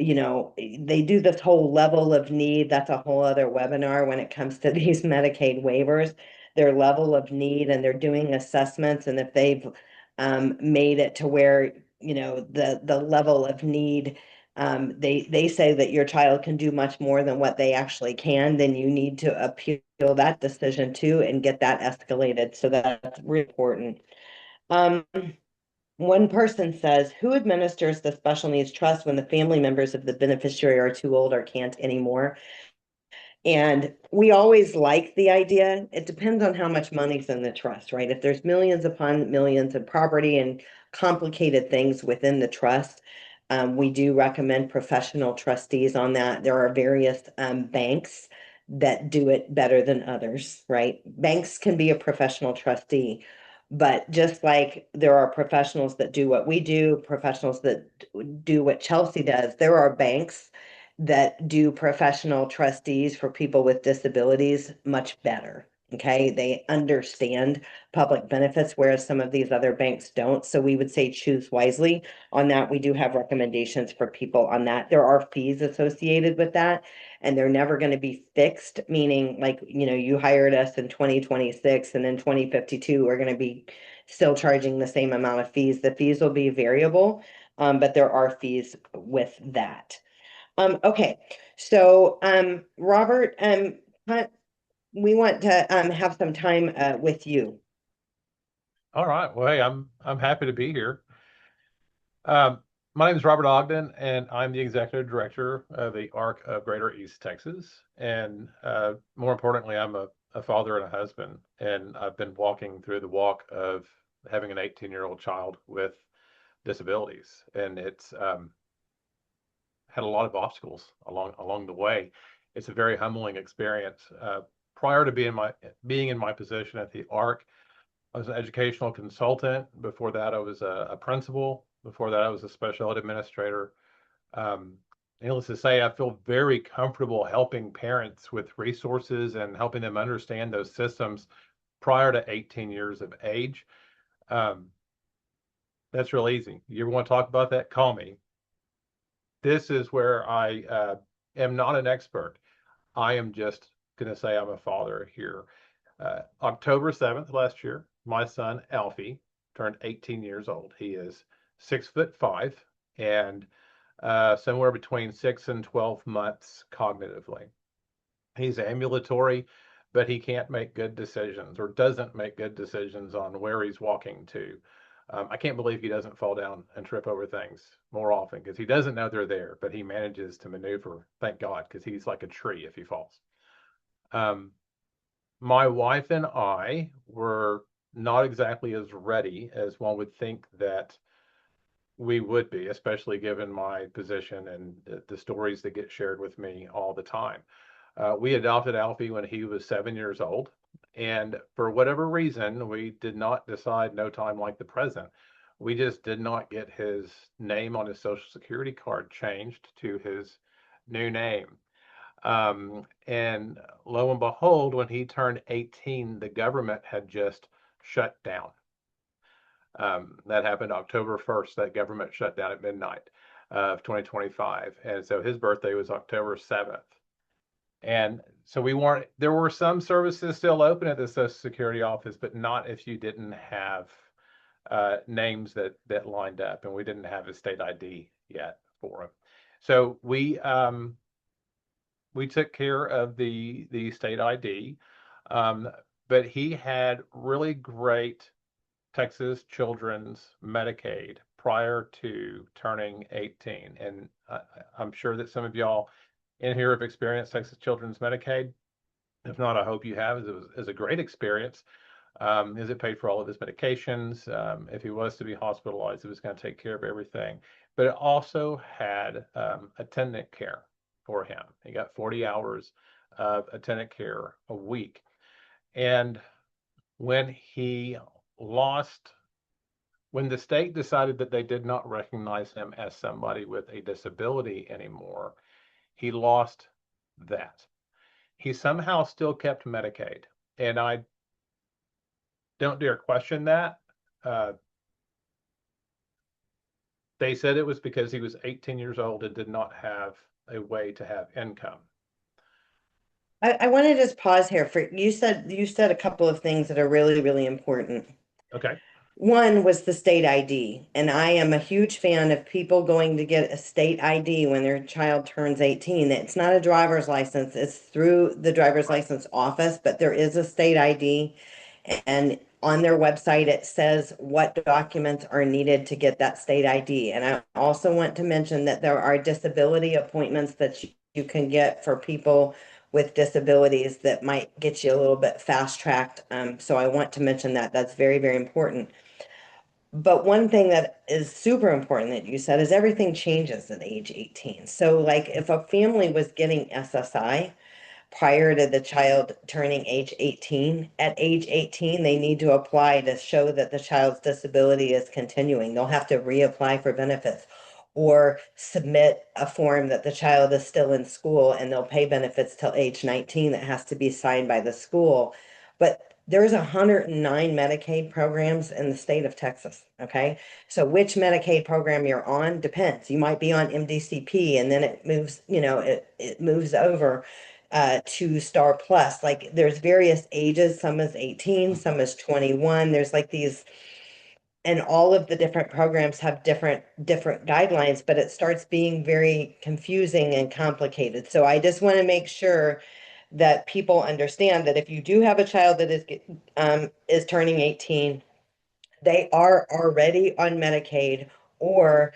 they do this whole level of need. That's a whole other webinar when it comes to these Medicaid waivers, their level of need, and they're doing assessments. And if they've made it to where, the level of need, they say that your child can do much more than what they actually can, then you need to appeal that decision too and get that escalated. So that's really important. Um, One person says, who administers the special needs trust when the family members of the beneficiary are too old or can't anymore? And we always like the idea. It depends on how much money's in the trust, right? If there's millions upon millions of property and complicated things within the trust, we do recommend professional trustees on that. There are various banks that do it better than others, right? Banks can be a professional trustee, but just like there are professionals that do what we do, professionals that do what Chelsea does, there are banks that do professional trustees for people with disabilities much better. Okay, they understand public benefits, whereas some of these other banks don't. So we would say choose wisely on that. We do have recommendations for people on that. There are fees associated with that, and they're never going to be fixed, meaning like, you hired us in 2026 and in 2052, we're going to be still charging the same amount of fees. The fees will be variable, but there are fees with that. Okay, so Robert, we want to have some time with you. All right. Well, hey, I'm happy to be here. Um, my name is Robert Ogden, and I'm the executive director of the ARC of Greater East Texas. And more importantly, I'm a father and a husband, and I've been walking through the walk of having an 18-year-old child with disabilities, and it's had a lot of obstacles along the way. It's a very humbling experience. Prior to being in my position at the ARC, I was an educational consultant. Before that, I was a principal. Before that, I was a special ed administrator. Um, Needless to say, I feel very comfortable helping parents with resources and helping them understand those systems prior to 18 years of age. Um, that's real easy. You want to talk about that? Call me. This is where I am not an expert. I am just going to say I'm a father here. October 7th last year, my son Alfie turned 18 years old. He is 6'5" and somewhere between 6 and 12 months cognitively. He's ambulatory, but he can't make good decisions or doesn't make good decisions on where he's walking to. I can't believe he doesn't fall down and trip over things more often because he doesn't know they're there, but he manages to maneuver, thank God, because he's like a tree if he falls. Um, my wife and I were not exactly as ready as one would think that we would be, especially given my position and the stories that get shared with me all the time. We adopted Alfie when he was 7 years old. And for whatever reason, we did not decide no time like the present. We just did not get his name on his social security card changed to his new name. And lo and behold, when he turned 18, the government had just shut down. That happened October 1st, that government shut down at midnight of 2025. And so his birthday was October 7th. And so there were some services still open at the Social Security office, but not if you didn't have names that lined up. And we didn't have a state ID yet for him. So we took care of the state ID, um, but he had really great Texas Children's Medicaid prior to turning 18. And I'm sure that some of y'all in here have experienced Texas Children's Medicaid. If not, I hope you have. It was a great experience. As it paid for all of his medications. If he was to be hospitalized, it was going to take care of everything. But it also had attendant care for him. He got 40 hours of attendant care a week. And when he lost when the state decided that they did not recognize him as somebody with a disability anymore, he lost that. He somehow still kept Medicaid. And I don't dare question that. Uh, they said it was because he was 18 years old and did not have a way to have income. I want to just pause here for you said a couple of things that are really, really important. Okay. One was the state ID, and I am a huge fan of people going to get a state ID when their child turns 18. It's not a driver's license, it's through the driver's Right. license office, but there is a state ID. And on their website, it says what documents are needed to get that state ID. And I also want to mention that there are disability appointments that you can get for people with disabilities that might get you a little bit fast tracked. So I want to mention that that's very, very important. But one thing that is super important that you said is everything changes at age 18. So, like if a family was getting SSI prior to the child turning age 18, at age 18, they need to apply to show that the child's disability is continuing. They'll have to reapply for benefits or submit a form that the child is still in school and they'll pay benefits till age 19 that has to be signed by the school. But there's 109 Medicaid programs in the state of Texas. Okay. So which Medicaid program you're on depends. You might be on MDCP and then it moves, it moves over to Star Plus. Like there's various ages. Some is 18, some is 21. There's like these, and all of the different programs have different guidelines, but it starts being very confusing and complicated. So I just want to make sure that people understand that if you do have a child that is turning 18, they are already on Medicaid or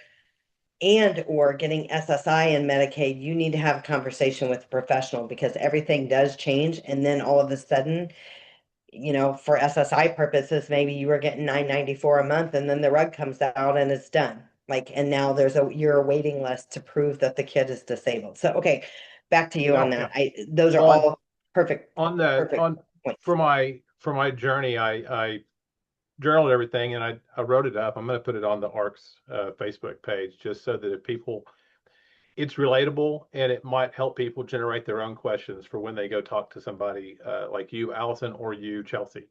getting SSI and Medicaid, you need to have a conversation with a professional because everything does change. And then all of a sudden, for SSI purposes, maybe you were getting $9.94 a month and then the rug comes out and it's done. And now you're a waiting list to prove that the kid is disabled. So, okay, back to you on No, yeah. that. Those are On all perfect, on the perfect on points. for my journey, I journaled everything and I wrote it up. I'm going to put it on the ARC's Facebook page just so that if people, it's relatable and it might help people generate their own questions for when they go talk to somebody like you, Allison, or you, Chelsea.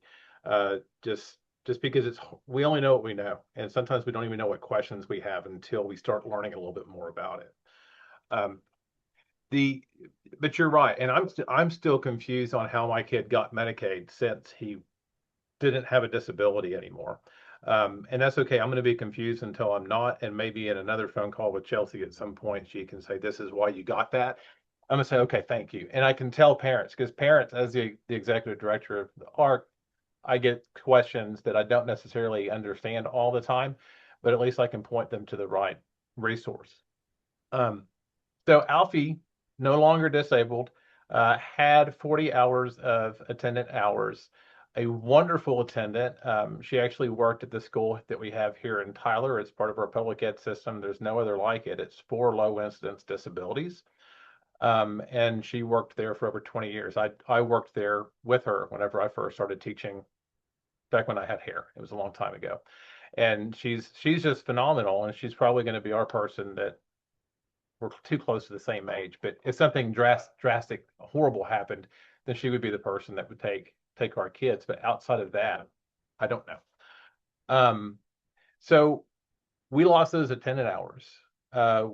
Just because we only know what we know, and sometimes we don't even know what questions we have until we start learning a little bit more about it. Um, the but you're right, and I'm still confused on how my kid got Medicaid since he didn't have a disability anymore. And that's okay. I'm going to be confused until I'm not. And maybe in another phone call with Chelsea at some point, she can say, this is why you got that. I'm going to say, okay, thank you. And I can tell parents, because parents, as the executive director of the ARC, I get questions that I don't necessarily understand all the time, but at least I can point them to the right resource. Um, so Alfie, no longer disabled, had 40 hours of attendant hours, a wonderful attendant. She actually worked at the school that we have here in Tyler. It's part of our public ed system. There's no other like it. It's for low incidence disabilities. And she worked there for over 20 years. I worked there with her whenever I first started teaching back when I had hair. It was a long time ago. And she's just phenomenal. And she's probably going to be our person that we're too close to the same age, but if something drastic, horrible happened, then she would be the person that would take our kids. But outside of that, I don't know. So we lost those attendant hours,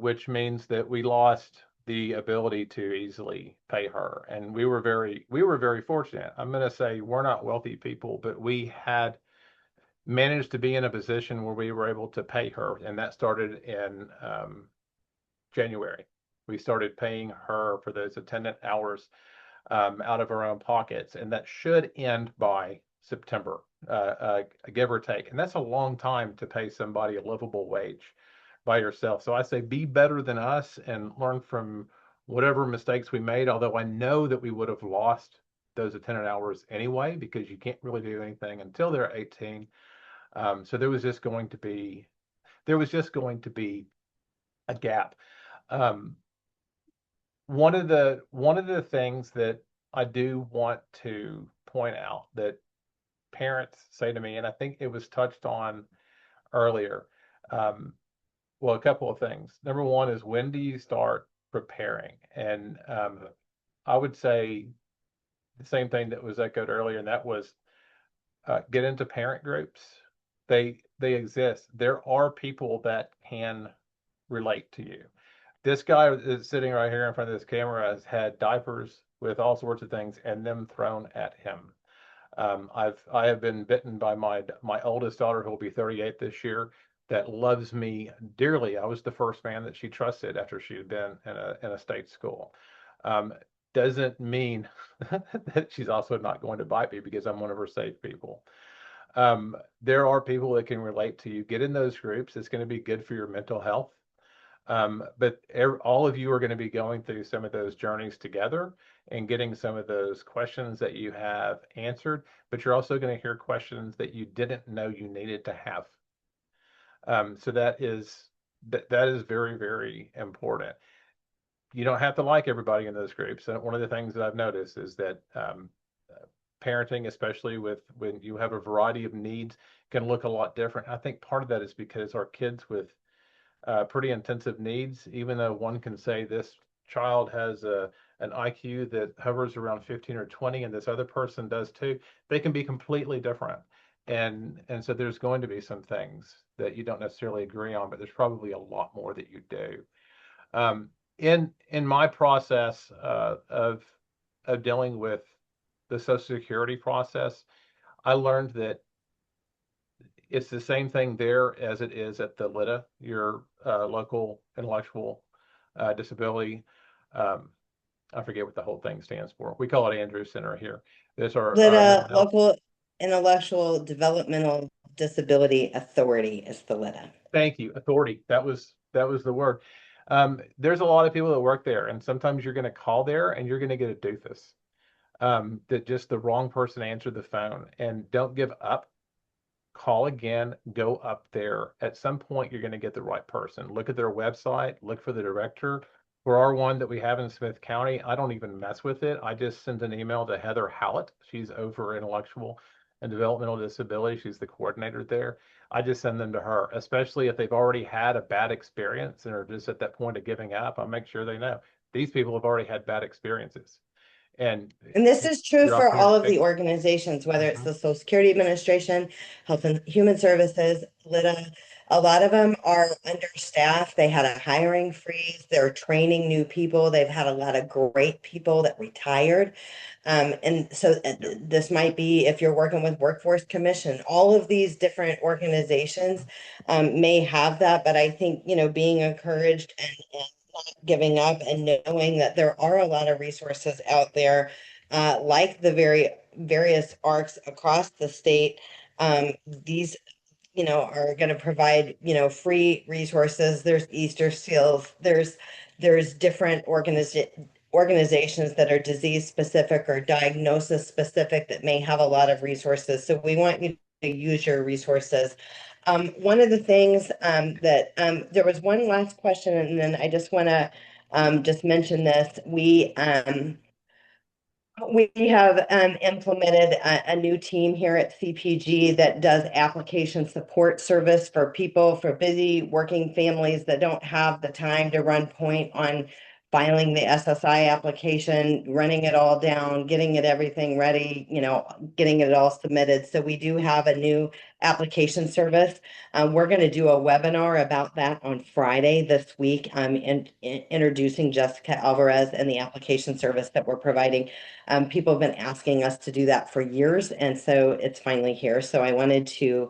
which means that we lost the ability to easily pay her. And we were very fortunate. I'm going to say we're not wealthy people, but we had managed to be in a position where we were able to pay her, and that started in January. We started paying her for those attendant hours out of our own pockets, and that should end by September, give or take. And that's a long time to pay somebody a livable wage by yourself. So I say be better than us and learn from whatever mistakes we made, although I know that we would have lost those attendant hours anyway, because you can't really do anything until they're 18. So there was just going to be a gap. Um, one of the things that I do want to point out that parents say to me, and I think it was touched on earlier. Um, well, a couple of things. Number one is, when do you start preparing? And I would say the same thing that was echoed earlier, and that was get into parent groups. They exist. There are people that can relate to you. This guy is sitting right here in front of this camera has had diapers with all sorts of things and them thrown at him. I have been bitten by my oldest daughter, who will be 38 this year, that loves me dearly. I was the first man that she trusted after she had been in a state school. Um, doesn't mean that she's also not going to bite me, because I'm one of her safe people. There are people that can relate to you. Get in those groups. It's going to be good for your mental health. But all of you are going to be going through some of those journeys together and getting some of those questions that you have answered, but you're also going to hear questions that you didn't know you needed to have. So that is very, very important. You don't have to like everybody in those groups. And one of the things that I've noticed is that parenting, especially when you have a variety of needs, can look a lot different. I think part of that is because our kids with pretty intensive needs, even though one can say this child has an IQ that hovers around 15 or 20 and this other person does too, they can be completely different. And so there's going to be some things that you don't necessarily agree on, but there's probably a lot more that you do. In my process of dealing with the Social Security process, I learned that it's the same thing there as it is at the LIDA, your local intellectual disability. Um, I forget what the whole thing stands for. We call it Andrews Center here. There's our mental LIDA, health. Local Intellectual Developmental Disability Authority, is the LIDA. Thank you. Authority. That was the word. There's a lot of people that work there, and sometimes you're going to call there and you're going to get a doofus. That just the wrong person answered the phone. And don't give up. Call again, go up there. At some point, you're going to get the right person. Look at their website, look for the director. For our one that we have in Smith County, I don't even mess with it. I just send an email to Heather Hallett. She's over intellectual and developmental disability. She's the coordinator there. I just send them to her, especially if they've already had a bad experience and are just at that point of giving up. I make sure they know these people have already had bad experiences, and And this it's is true your for opportunity all to of the fix organizations, whether it's it. the Social Security Administration, Health and Human Services, LITA. A lot of them are understaffed. They had a hiring freeze. They're training new people. They've had a lot of great people that retired. And so Yeah. this might be if you're working with Workforce Commission, all of these different organizations may have that, but I think, being encouraged and not giving up and knowing that there are a lot of resources out there, like the various ARCs across the state. These are going to provide, free resources. There's Easter seals. There's different organizations that are disease specific or diagnosis specific that may have a lot of resources. So we want you to use your resources. One of the things that there was one last question, and then I just want to just mention this. We have implemented a new team here at CPG that does application support service for people, for busy working families that don't have the time to run point on filing the SSI application, running it all down, getting it everything ready, getting it all submitted. So we do have a new application service. We're going to do a webinar about that on Friday this week. Introducing Jessica Alvarez and the application service that we're providing. People have been asking us to do that for years, and so it's finally here. So I wanted to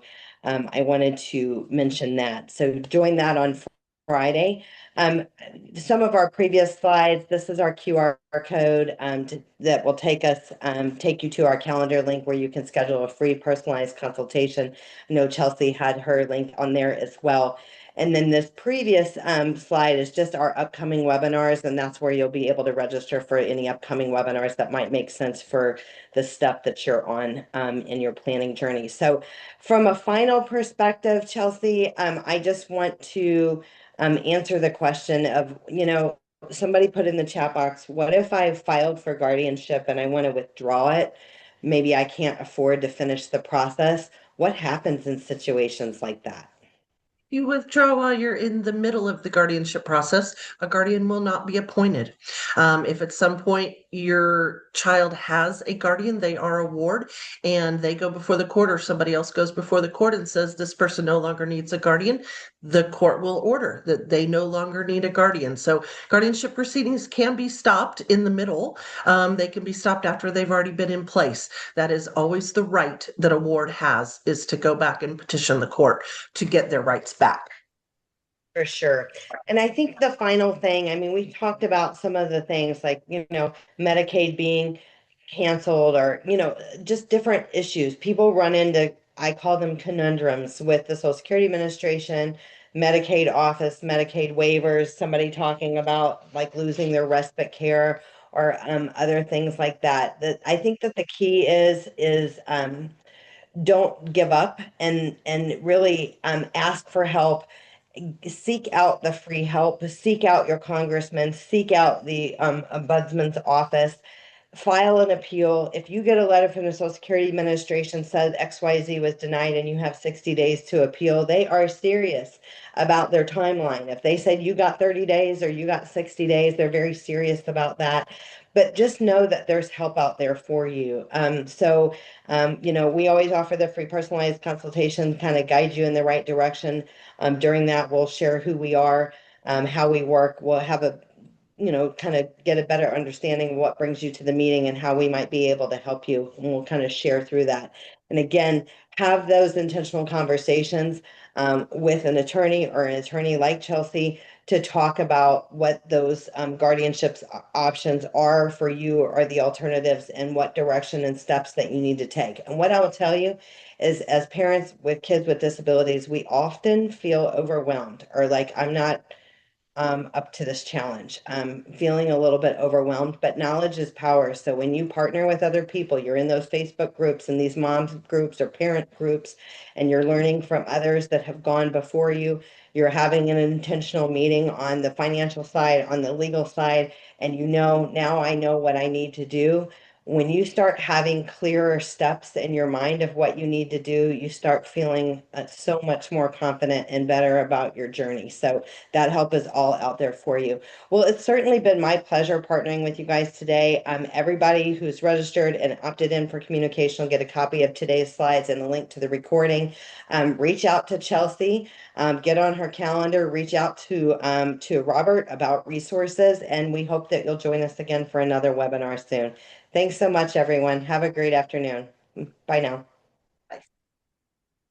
mention that. So join that on Friday. Some of our previous slides, this is our QR code that will take you to our calendar link where you can schedule a free personalized consultation. I know Chelsea had her link on there as well. And then this previous slide is just our upcoming webinars, and that's where you'll be able to register for any upcoming webinars that might make sense for the step that you're on in your planning journey. So from a final perspective, Chelsea, I just want to answer the question of, somebody put in the chat box, what if I filed for guardianship and I want to withdraw it? Maybe I can't afford to finish the process. What happens in situations like that? You withdraw while you're in the middle of the guardianship process, a guardian will not be appointed. If at some point your child has a guardian, they are a ward, and they go before the court, or somebody else goes before the court and says this person no longer needs a guardian, the court will order that they no longer need a guardian. So guardianship proceedings can be stopped in the middle. They can be stopped after they've already been in place. That is always the right that a ward has, is to go back and petition the court to get their rights back. For sure. And I think the final thing, I mean, we talked about some of the things like, Medicaid being canceled or, just different issues. People run into, I call them conundrums with the Social Security Administration, Medicaid office, Medicaid waivers, somebody talking about like losing their respite care or other things like that. That I think that the key is don't give up and really ask for help, seek out the free help, seek out your congressman, seek out the ombudsman's office, file an appeal. If you get a letter from the Social Security Administration said XYZ was denied and you have 60 days to appeal, they are serious about their timeline. If they said you got 30 days or you got 60 days, they're very serious about that. But just know that there's help out there for you. We always offer the free personalized consultation, kind of guide you in the right direction. During that, we'll share who we are, how we work. We'll have a kind of get a better understanding of what brings you to the meeting and how we might be able to help you. And we'll kind of share through that. And again, have those intentional conversations with an attorney or an attorney like Chelsea to talk about what those guardianships options are for you or the alternatives and what direction and steps that you need to take. And what I will tell you is, as parents with kids with disabilities, we often feel overwhelmed or like I'm not up to this challenge. I'm feeling a little bit overwhelmed, but knowledge is power. So when you partner with other people, you're in those Facebook groups and these moms groups or parent groups, and you're learning from others that have gone before you. You're having an intentional meeting on the financial side, on the legal side, and now I know what I need to do. When you start having clearer steps in your mind of what you need to do, you start feeling so much more confident and better about your journey. So that help is all out there for you. Well, it's certainly been my pleasure partnering with you guys today. Everybody who's registered and opted in for communication will get a copy of today's slides and a link to the recording. Reach out to Chelsea, get on her calendar, reach out to Robert about resources, and we hope that you'll join us again for another webinar soon. Thanks so much, everyone. Have a great afternoon. Bye now.